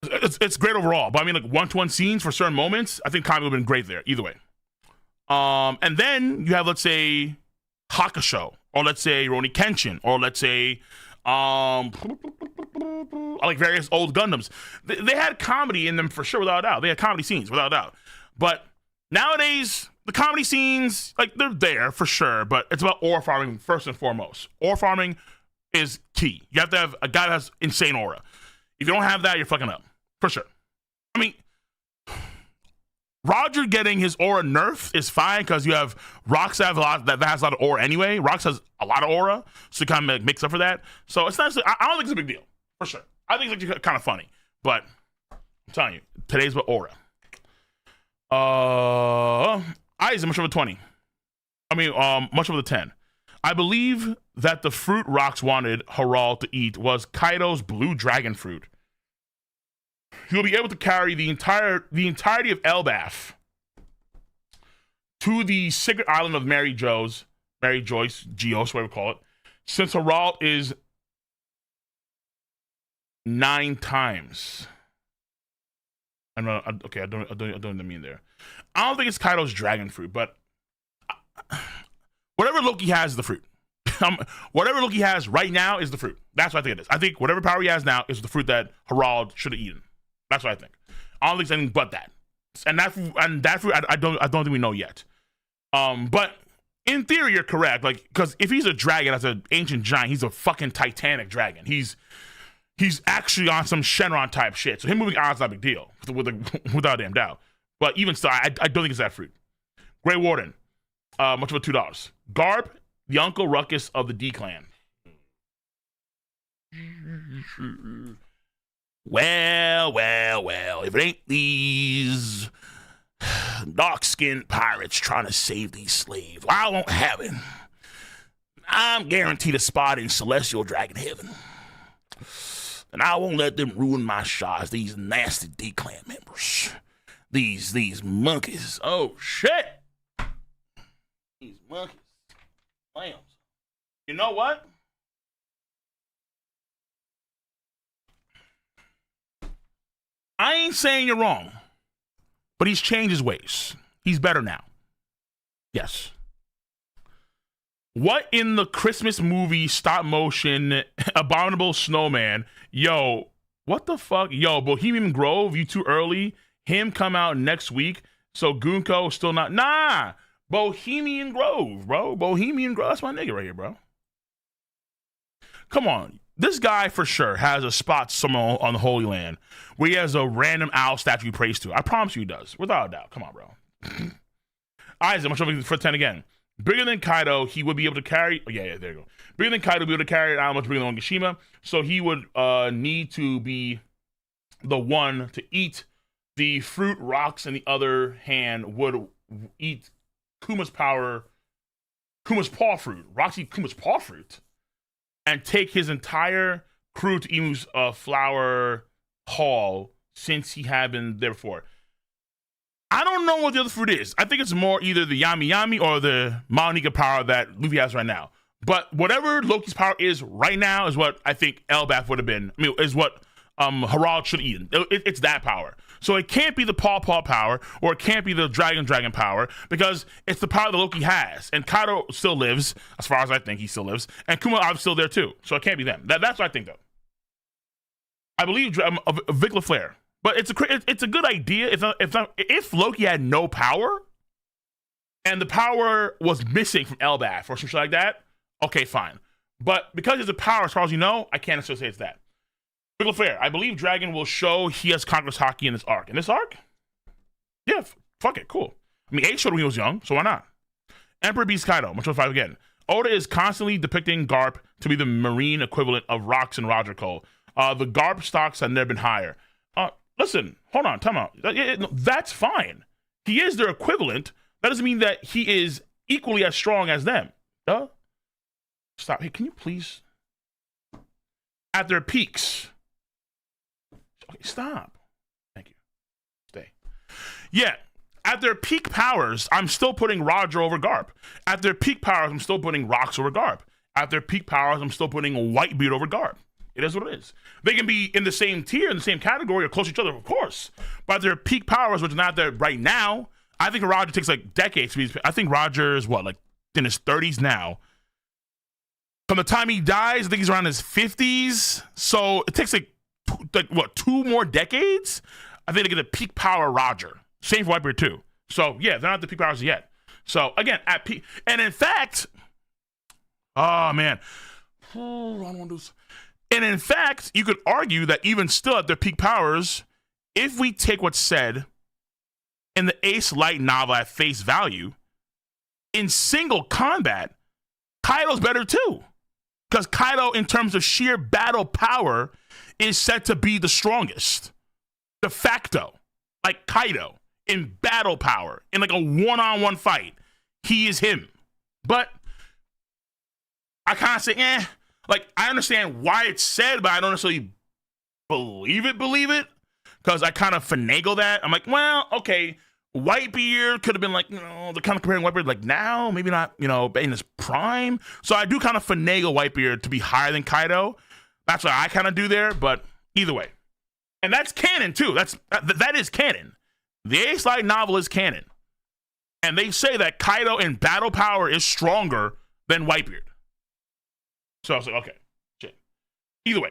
It's great overall. But I mean, like 1-to-1 scenes for certain moments, I think comedy would have been great there. Either way. And then you have, let's say, Hakusho, or let's say Rurouni Kenshin, or let's say like various old Gundams. They had comedy in them for sure, without a doubt. They had comedy scenes, without a doubt. But nowadays, the comedy scenes, like, they're there for sure, but it's about aura farming first and foremost. Aura farming is key. You have to have a guy that has insane aura. If you don't have that, you're fucking up. For sure. I mean, Roger getting his aura nerfed is fine because you have Rox that has a lot of aura anyway. Rox has a lot of aura, so it kind of makes up for that. So it's not. I don't think it's a big deal, for sure. I think it's kind of funny, but I'm telling you, today's about aura. Aizen, much of a 20. I mean, much of a 10. I believe that the fruit Rox wanted Harald to eat was Kaido's blue dragon fruit. He will be able to carry the entirety of Elbaf to the secret island of Mary Joyce, Geos, whatever we call it, since Harald is 9 times. I'm not, okay, I don't mean there. I don't think it's Kaido's dragon fruit, but whatever Loki has is the fruit. Whatever Loki has right now is the fruit. That's what I think it is. I think whatever power he has now is the fruit that Harald should have eaten. That's what I think. I don't think it's anything but that. And that fruit, I don't think we know yet. But in theory, you're correct. Like, because if he's a dragon, as an ancient giant, he's a fucking titanic dragon. He's actually on some Shenron type shit. So him moving on is not a big deal, without a damn doubt. But even still, I don't think it's that fruit. Grey Warden, much of a $2. Garb, the Uncle Ruckus of the D Clan. Well, if it ain't these dark-skinned pirates trying to save these slaves, well, I won't have it. I'm guaranteed a spot in Celestial Dragon Heaven. And I won't let them ruin my shots, these nasty D-Clan members. These monkeys. Oh, shit! These monkeys. Lambs. You know what? I ain't saying you're wrong, but he's changed his ways. He's better now. Yes. What in the Christmas movie stop motion abominable snowman? Yo, what the fuck? Yo, Bohemian Grove, you too early. Him come out next week. So Gunko still not. Nah, Bohemian Grove, bro. Bohemian Grove. That's my nigga right here, bro. Come on. This guy for sure has a spot somewhere on the Holy Land where he has a random owl statue he prays to. I promise you he does, without a doubt. Come on, bro. Aizen, much over for 10 again. Bigger than Kaido, he would be able to carry. Oh, yeah, there you go. Bigger than Kaido, would be able to carry an island much bigger than Onigashima. So he would need to be the one to eat the fruit. Rocks in the other hand would eat Kuma's paw fruit. Rocks eat Kuma's paw fruit. And take his entire crew to Emu's flower hall since he had been there before. I don't know what the other fruit is. I think it's more either the Yami Yami or the Maonika power that Luffy has right now. But whatever Loki's power is right now is what I think Elbaf would have been. I mean, is what Harald should have eaten. It's that power. So it can't be the paw power, or it can't be the dragon power, because it's the power that Loki has. And Kaido still lives, as far as I think he still lives, and Kuma obviously still there too. So it can't be them. That's what I think, though. I believe Vic LaFleur, but it's a good idea. If Loki had no power, and the power was missing from Elbaf or some shit like that, okay, fine. But because it's a power, as far as you know, I can't necessarily say it's that. Pickle Fair, I believe Dragon will show he has Conqueror's Hockey in this arc. In this arc? Yeah, fuck it, cool. I mean, Ace showed when he was young, so why not? Emperor Beast Kaido, much 5 again. Oda is constantly depicting Garp to be the marine equivalent of Rocks and Roger Cole. The Garp stocks have never been higher. Listen, hold on, time out. That's fine. He is their equivalent. That doesn't mean that he is equally as strong as them. Duh. Stop. Hey, can you please? At their peaks. Okay, stop. Thank you. Stay. Yeah. At their peak powers, I'm still putting Roger over Garp. At their peak powers, I'm still putting Rocks over Garp. At their peak powers, I'm still putting Whitebeard over Garp. It is what it is. They can be in the same tier, in the same category, or close to each other, of course. But at their peak powers, which is not there right now, I think Roger takes like decades. I think Roger is what, like in his 30s now. From the time he dies, I think he's around his 50s. So it takes like what, 2 more decades? I think to get a peak power Roger. Same for Whitebeard too. So yeah, they're not the peak powers yet. So again, at peak, and in fact, oh man, I don't want to do this. And in fact, you could argue that even still at their peak powers, if we take what's said in the Ace Light novel at face value, in single combat, Kaido's better too. Because Kaido, in terms of sheer battle power, is said to be the strongest. De facto. Like Kaido, in battle power, in like a one-on-one fight, he is him. But I kind of say, like, I understand why it's said, but I don't necessarily believe it, because I kind of finagle that. I'm like, well, okay, Whitebeard could have been like, they're kind of comparing Whitebeard like now, maybe not, in his prime. So I do kind of finagle Whitebeard to be higher than Kaido. That's what I kind of do there, but either way. And that's canon, too. That is canon. The Ace Light novel is canon. And they say that Kaido in battle power is stronger than Whitebeard. So I was like, okay, shit. Either way.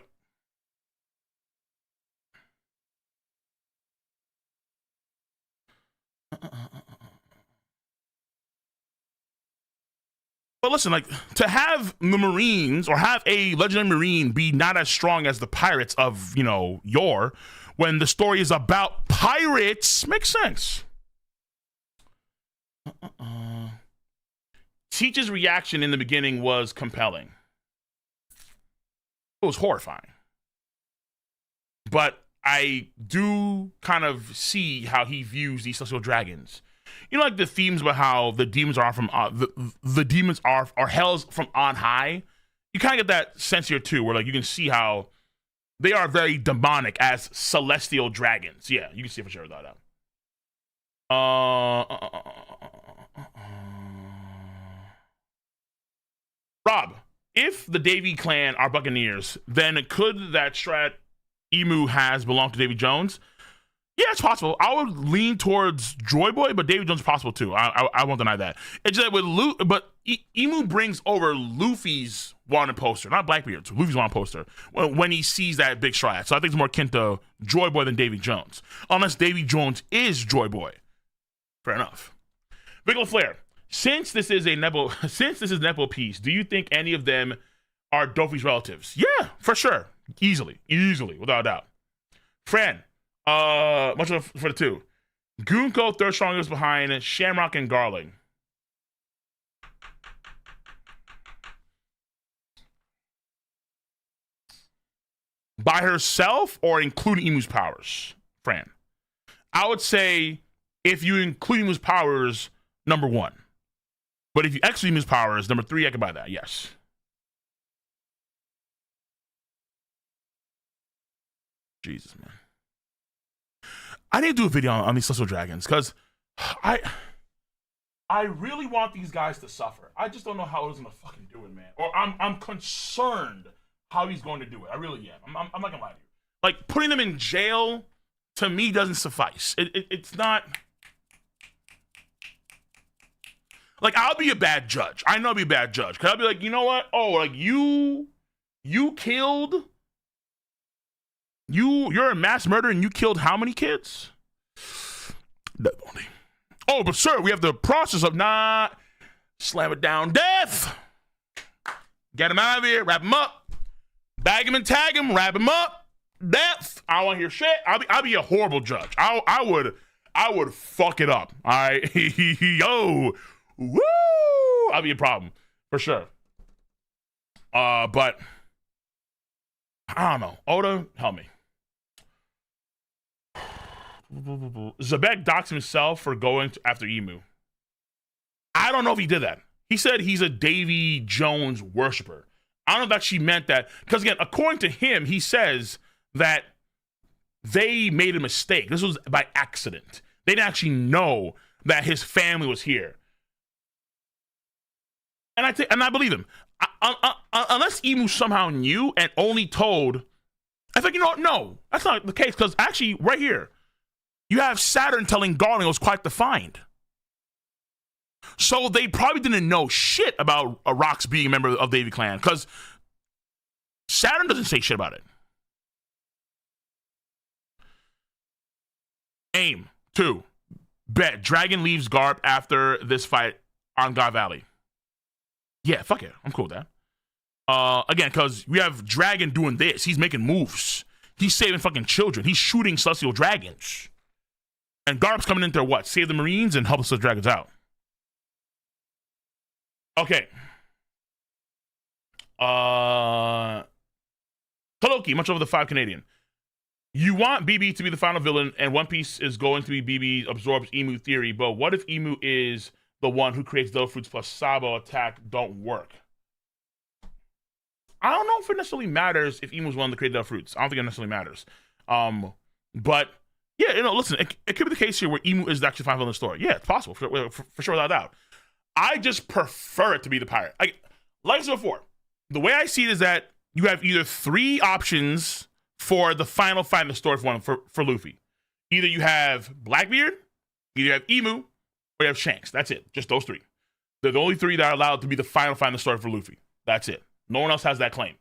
But listen, like, to have the Marines or have a legendary Marine be not as strong as the pirates of, yore, when the story is about pirates, makes sense. Teach's reaction in the beginning was compelling. It was horrifying. But I do kind of see how he views these celestial dragons. Like the themes about how the demons are from the demons are hells from on high. You kind of get that sense here too, where like you can see how they are very demonic as celestial dragons. Yeah, you can see it for sure without that. Rob, if the Davy clan are Buccaneers, then could that strat Emu has belonged to Davy Jones? Yeah, it's possible. I would lean towards Joy Boy, but Davy Jones is possible too. I won't deny that. It's just that with Emu brings over Luffy's wanted poster, not Blackbeard's. Luffy's wanted poster when he sees that big strat. So I think it's more akin to Joy Boy than Davy Jones, unless Davy Jones is Joy Boy. Fair enough. Big Flair. Since this is Nepo piece, do you think any of them are Dofi's relatives? Yeah, for sure. Easily, without a doubt. Fran, much for the 2. Gunko, third strongest behind Shamrock and Garling. By herself or including Emu's powers? Fran. I would say if you include Emu's powers, number 1. But if you exclude Emu's powers, number 3, I can buy that, yes. Jesus, man. I need to do a video on these celestial dragons because I really want these guys to suffer. I just don't know how he's gonna fucking do it, man. Or I'm concerned how he's going to do it. I really am. I'm not gonna lie to you. Like putting them in jail to me doesn't suffice. It's not. Like I'll be a bad judge. I know I'll be a bad judge because I'll be like, you know what? Oh, like you killed. You're a mass murderer and you killed how many kids? Oh, but sir, we have the process of not slam it down death. Get him out of here, wrap him up, bag him and tag him, wrap him up, I don't want to hear shit. I'll be a horrible judge. I would fuck it up. All right, yo, woo! I'll be a problem for sure. But I don't know. Oda, help me. Zebek docks himself for going after Emu. I don't know if he did that. He said he's a Davy Jones worshiper. I don't know if that she meant that. Because again, according to him, he says that they made a mistake. This was by accident. They didn't actually know that his family was here. And I believe him. Unless Emu somehow knew and only told, I think, you know what? No, that's not the case. Because actually, right here, you have Saturn telling Garling it was quite the find. So they probably didn't know shit about Rox being a member of the Davy clan, because Saturn doesn't say shit about it. Aim 2. Bet Dragon leaves Garp after this fight on God Valley. Yeah, fuck it. I'm cool with that. Again, because we have Dragon doing this. He's making moves. He's saving fucking children. He's shooting celestial dragons. And Garp's coming in there, what? Save the Marines and help us the dragons out. Okay. Kaloki, much over the 5 Canadian. You want BB to be the final villain, and One Piece is going to be BB absorbs Emu theory, but what if Emu is the one who creates Devil Fruits plus Sabo attack don't work? I don't know if it necessarily matters if Emu's one to create Devil Fruits. I don't think it necessarily matters. But yeah, you know, listen, it could be the case here where Emu is the actual final villain in the story. Yeah, it's possible, for sure, without a doubt. I just prefer it to be the pirate. Like I said before, the way I see it is that you have either 3 options for the final fight in the story for Luffy. Either you have Blackbeard, either you have Emu, or you have Shanks. That's it. Just those 3. They're the only 3 that are allowed to be the final fight in the story for Luffy. That's it. No one else has that claim.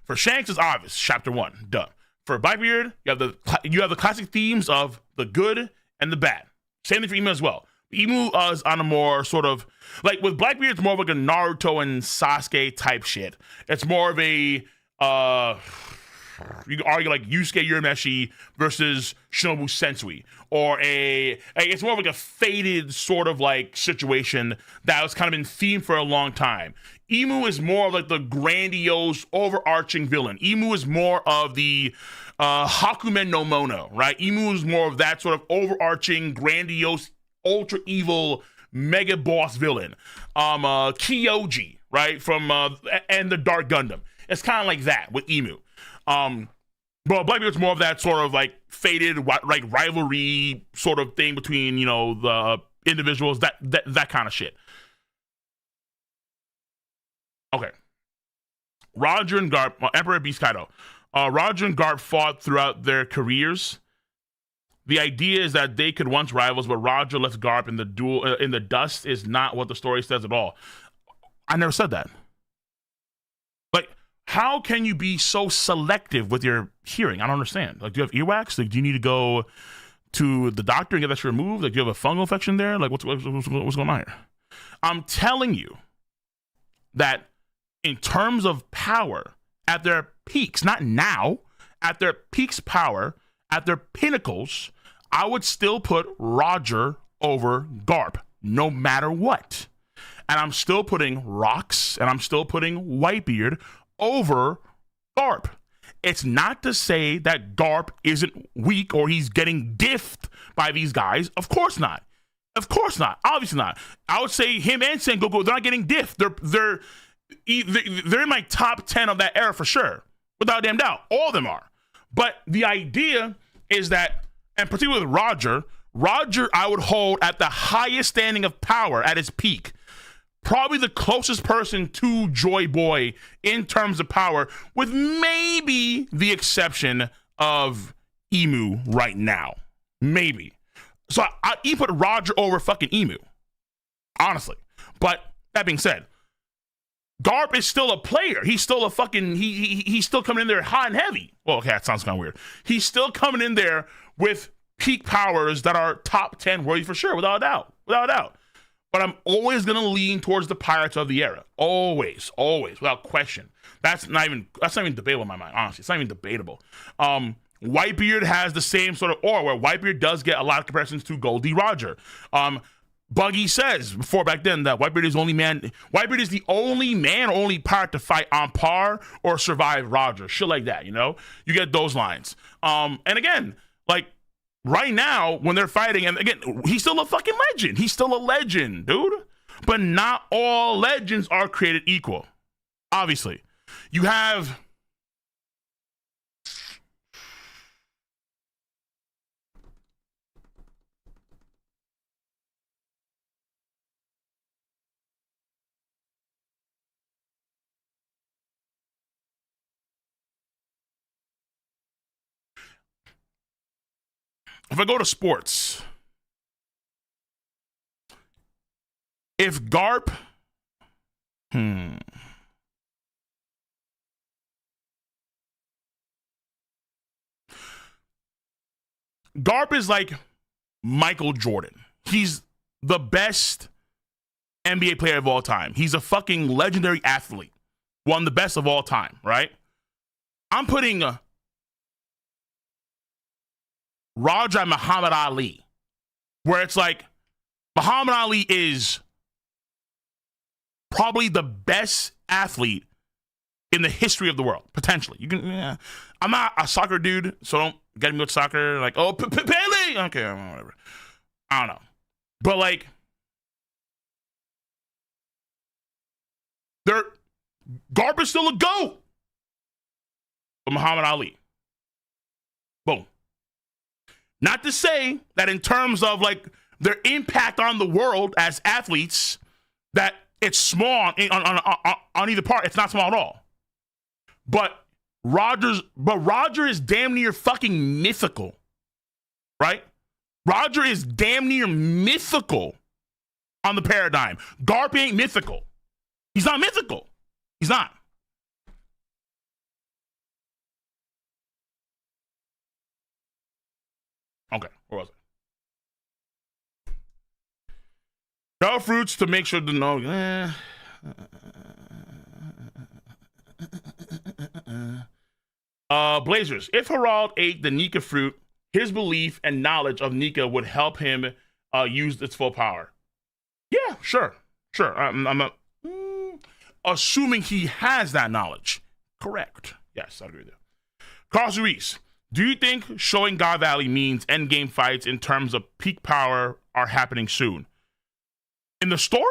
For Shanks, it's obvious. Chapter 1, done. For Blackbeard, you have the classic themes of the good and the bad. Same thing for Emu as well. Emu is on a more sort of, like with Blackbeard, it's more of like a Naruto and Sasuke type shit. It's more of a, you can argue like Yusuke Urameshi versus Shinobu Sensui. Or it's more of like a faded sort of like situation that was kind of been themed for a long time. Emu is more of like the grandiose, overarching villain. Emu is more of the Hakumen no Mono, right? Emu is more of that sort of overarching, grandiose, ultra evil mega boss villain. Kyoji, right, from and the Dark Gundam. It's kind of like that with Emu. But Blackbeard's more of that sort of like faded like rivalry sort of thing between, you know, the individuals, that kind of shit. Okay. Roger and Garp, Emperor Beast Kaido. Roger and Garp fought throughout their careers. The idea is that they could once rivals, but Roger left Garp in the duel in the dust is not what the story says at all. I never said that. Like, how can you be so selective with your hearing? I don't understand. Like, do you have earwax? Like, do you need to go to the doctor and get that shit removed? Like, do you have a fungal infection there? Like, what's going on here? I'm telling you that in terms of power, at their peaks, not now, at their peaks power, at their pinnacles, I would still put Roger over Garp, no matter what. And I'm still putting Rox and I'm still putting Whitebeard over Garp. It's not to say that Garp isn't weak or he's getting diffed by these guys. Of course not. Of course not. Obviously not. I would say him and Sengoku, they're not getting diffed. They're in my top 10 of that era for sure. Without a damn doubt. All of them are. But the idea is that, and particularly with Roger, I would hold at the highest standing of power at his peak. Probably the closest person to Joy Boy in terms of power, with maybe the exception of Emu right now. Maybe. So I even put Roger over fucking Emu. Honestly. But that being said, Garp is still a player. He's still a fucking, he's still coming in there hot and heavy. Well, okay, that sounds kind of weird. He's still coming in there with peak powers that are top 10 worthy for sure, without a doubt. Without a doubt. But I'm always going to lean towards the pirates of the era. Always, without question. That's not even debatable in my mind, honestly. It's not even debatable. Whitebeard has the same sort of aura where Whitebeard does get a lot of comparisons to Goldie Roger. Buggy says before back then that Whitebeard is Whitebeard is the only man or only pirate to fight on par or survive Roger. Shit like that, you know? You get those lines. And again, like right now when they're fighting, and again, he's still a fucking legend. He's still a legend, dude. But not all legends are created equal. Obviously. You have if I go to sports, if Garp, Garp is like Michael Jordan. He's the best NBA player of all time. He's a fucking legendary athlete. One of the best of all time, right? I'm putting Raja Muhammad Ali, where it's like Muhammad Ali is probably the best athlete in the history of the world, potentially. You can. Yeah. I'm not a soccer dude, so don't get me with soccer. Like, oh, Pele. Okay, whatever. I don't know, but like, Garp is still a GOAT. But Muhammad Ali. Boom. Not to say that in terms of like their impact on the world as athletes, that it's small on either part. It's not small at all. But Roger is damn near fucking mythical, right? Roger is damn near mythical on the paradigm. Garp ain't mythical. He's not mythical. He's not. Okay, where was it? Bell fruits to make sure to know. Blazers. If Harald ate the Nika fruit, his belief and knowledge of Nika would help him use its full power. Yeah, sure. I'm not assuming he has that knowledge. Correct. Yes, I agree with you. Carlos Ruiz. Do you think showing God Valley means endgame fights in terms of peak power are happening soon? In the story?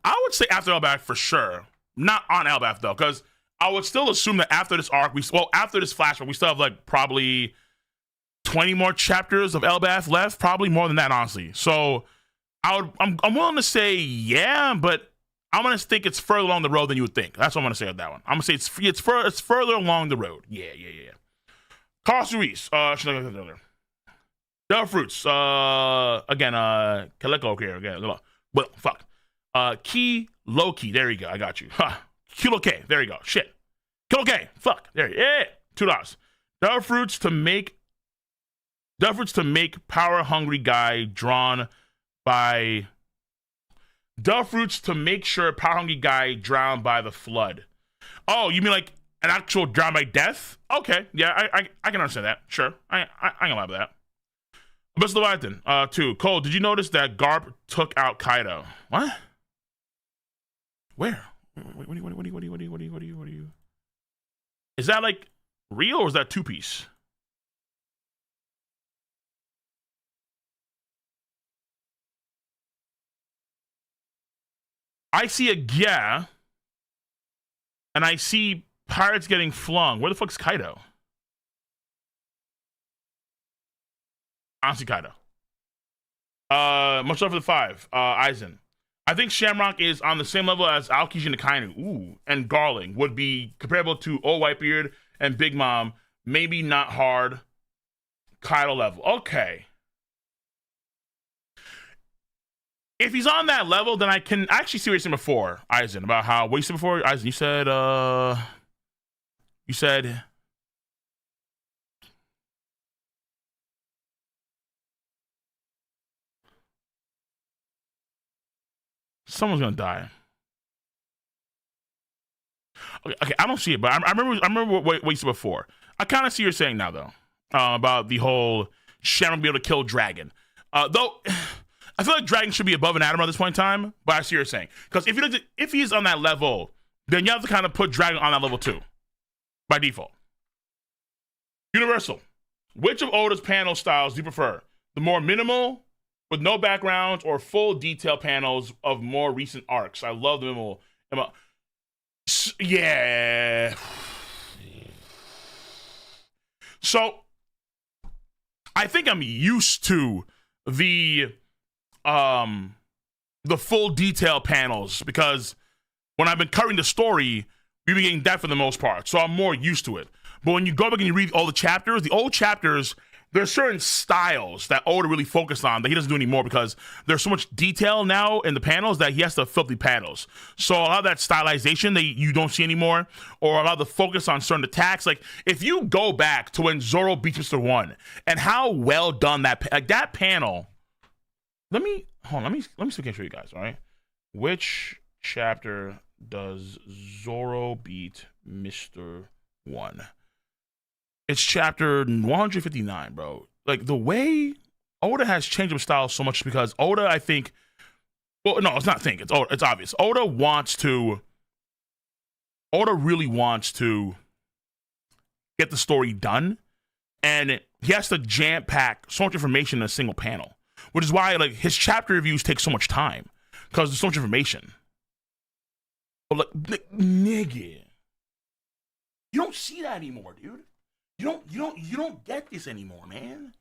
I would say after Elbaf for sure. Not on Elbaf though, because I would still assume that after this arc, after this flashback, we still have like probably 20 more chapters of Elbaf left, probably more than that, honestly. So I'm willing to say yeah, but I'm gonna think it's further along the road than you would think. That's what I'm gonna say with that one. I'm gonna say it's further along the road. Yeah. Carlos Ruiz, Del Fruits, again, Calico here again. Well, fuck. Key Loki, there you go. I got you. Kilo K, there you go. Shit. Kilo K, fuck. There you go. Yeah. $2. Del Fruits to make power hungry guy drawn by Del Fruits to make sure power hungry guy drowned by the flood. Oh, you mean like an actual drown by death? Okay, yeah, I can understand that. Sure, I can lie about that. Abyss Leviathan, 2. Cole, did you notice that Garp took out Kaido? What? Where? What do you? Is that like real or is that 2-piece? I see a yeah, and I see pirates getting flung. Where the fuck's Kaido? I don't see Kaido. Much love for the 5. Aizen. I think Shamrock is on the same level as Aokiji and Akainu. Ooh, and Garling would be comparable to Old Whitebeard and Big Mom. Maybe not hard Kaido level. Okay. If he's on that level, then I can actually see what you said before, Aizen, about how, what you said before, Aizen, you said, Someone's gonna die. Okay, I don't see it, but I remember what you said before. I kind of see what you're saying now, though, about the whole Sharon be able to kill Dragon. Though, I feel like Dragon should be above an Adam at this point in time, but I see what you're saying. Because if he's on that level, then you have to kind of put Dragon on that level too, by default. Universal. Which of Oda's panel styles do you prefer? The more minimal, with no backgrounds, or full detail panels of more recent arcs? I love the minimal. Yeah. So, I think I'm used to the full detail panels because when I've been covering the story, we've been getting that for the most part. So I'm more used to it. But when you go back and you read all the old chapters, there's certain styles that Oda really focused on that he doesn't do anymore because there's so much detail now in the panels that he has to filthy panels. So a lot of that stylization that you don't see anymore, or a lot of the focus on certain attacks. Like if you go back to when Zoro beats Mr. One and how well done that panel. Let me see if I can show you guys. All right, which chapter does Zoro beat Mr. One? It's chapter 159, bro. Like, the way Oda has changed up style so much because Oda, I think... Well, no, it's not think. It's Oda. It's obvious. Oda really wants to get the story done, and he has to jam-pack so much information in a single panel, which is why, like, his chapter reviews take so much time because there's so much information. But, like, nigga, you don't see that anymore, dude. You don't get this anymore, man.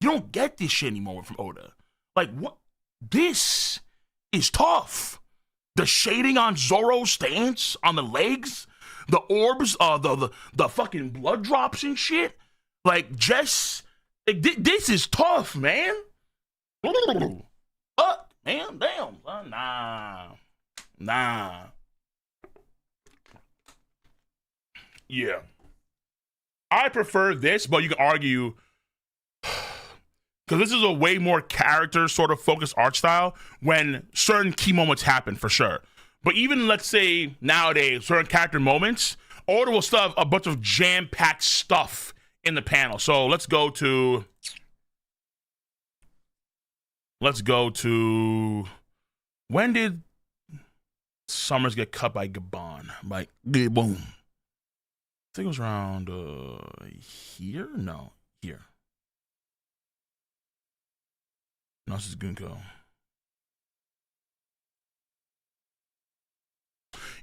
You don't get this shit anymore from Oda. Like, what? This is tough. The shading on Zoro's stance, on the legs, the orbs, the fucking blood drops and shit. Like, just, like, this is tough, man. Fuck, man, damn. Nah. Yeah. I prefer this, but you can argue because this is a way more character sort of focused art style when certain key moments happen for sure. But even let's say nowadays, certain character moments, Oda will still have a bunch of jam-packed stuff in the panel. So let's go to when did Summers get cut by Gabon? Like boom. I think it was around here? No, here. No, this is Gunko.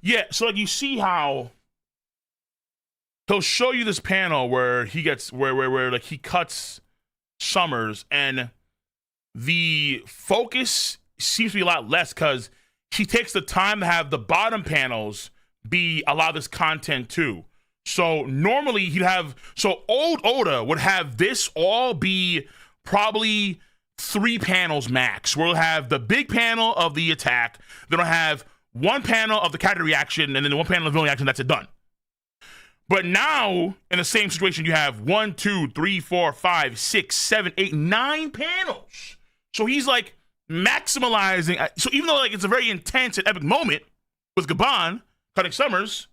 Yeah, so like you see how he'll show you this panel where he gets where like he cuts Summers and the focus seems to be a lot less because he takes the time to have the bottom panels be a lot of this content too. So normally old Oda would have this all be probably 3 panels max, where we'll have the big panel of the attack, then we'll have one panel of the character reaction, and then one panel of villain reaction, that's it, done. But now, in the same situation, you have 1, 2, 3, 4, 5, 6, 7, 8, 9 panels. So he's like maximalizing. So even though like it's a very intense and epic moment with Gabon cutting Summers,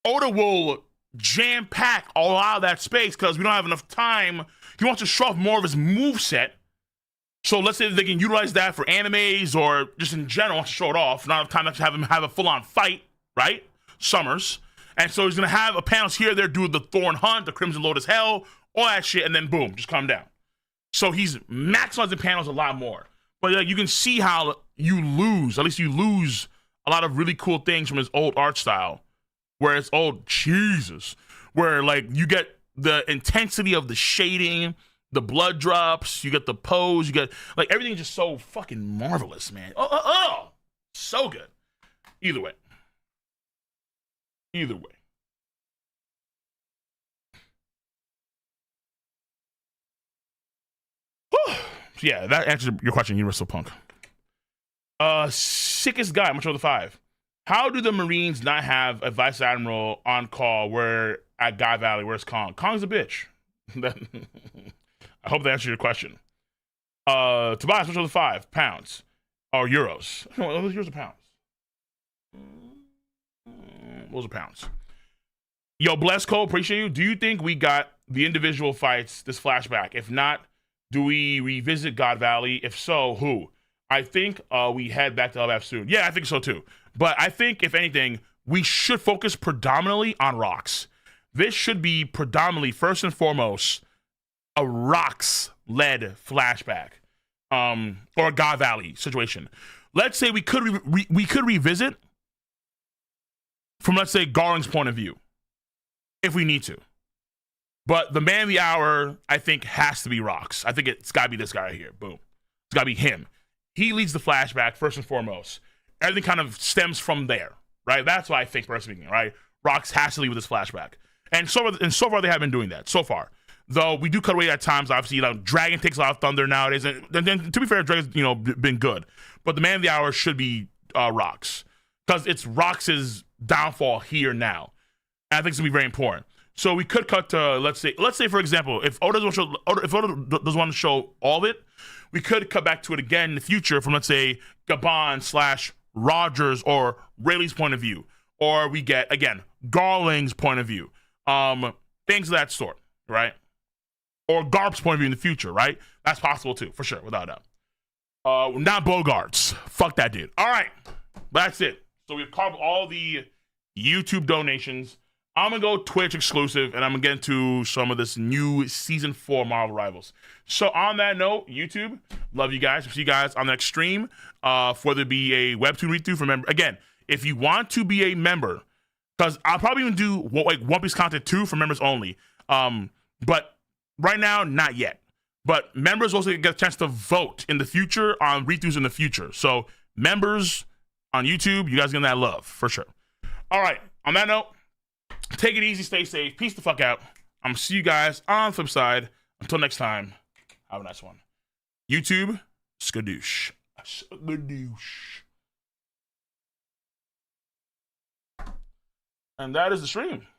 Oda will jam-pack a lot of that space because we don't have enough time. He wants to show off more of his moveset. So let's say they can utilize that for animes or just in general, wants to show it off. Not enough time to have him have a full-on fight, right? Summers. And so he's going to have a panels here, there, do the Thorn Hunt, the Crimson Lotus Hell, all that shit, and then boom, just calm down. So he's maximizing panels a lot more. But you can see how you lose a lot of really cool things from his old art style. Where it's Jesus, where like you get the intensity of the shading, the blood drops, you get the pose, you get like everything's just so fucking marvelous, man. So good. Either way. Whew. Yeah, that answers your question, Universal Punk. Sickest guy, much of the 5. How do the Marines not have a Vice Admiral on call where at Guy Valley? Where's Kong? Kong's a bitch. I hope that answers your question. Tobias, much of the 5 pounds. Or euros. No, those euros are pounds. Those are pounds. Yo, Bless Cole, appreciate you. Do you think we got the individual fights, this flashback? If not, do we revisit God Valley? If so, who? I think we head back to LF soon. Yeah, I think so too. But I think, if anything, we should focus predominantly on Rocks. This should be predominantly, first and foremost, a Rocks-led flashback. Or a God Valley situation. Let's say we could revisit from, let's say, Garling's point of view, if we need to. But the man of the hour, I think, has to be Rocks. I think it's got to be this guy right here. Boom. It's got to be him. He leads the flashback, first and foremost. Everything kind of stems from there, right? That's what I think, personally speaking, right? Rocks has to lead with this flashback. And so far, they have been doing that, so far. Though we do cut away at times, obviously, Dragon takes a lot of thunder nowadays. And then, to be fair, Dragon's, been good. But the man of the hour should be Rocks. Because it's Rocks' downfall here now. And I think it's going to be very important. So we could cut to, let's say, for example, if Oda doesn't want to show all of it, we could cut back to it again in the future from, let's say, Gabon / Rogers or Rayleigh's point of view. Or we get, again, Garling's point of view. Things of that sort, right? Or Garp's point of view in the future, right? That's possible too, for sure, without a doubt. Not Bogart's. Fuck that dude. All right, that's it. So we've covered all the YouTube donations. I'm going to go Twitch exclusive, and I'm going to get into some of this new Season 4 Marvel Rivals. So on that note, YouTube, love you guys. See you guys on the next stream. Whether it be a Webtoon read-through for member. Again, if you want to be a member, because I'll probably even do One Piece content too for members only. But right now, not yet. But members also get a chance to vote in the future on read-throughs in the future. So members on YouTube, you guys get that love, for sure. All right, on that note, take it easy, stay safe, peace the fuck out. I'm going to see you guys on the flip side. Until next time, have a nice one. YouTube, skadoosh. Skadoosh. And that is the stream.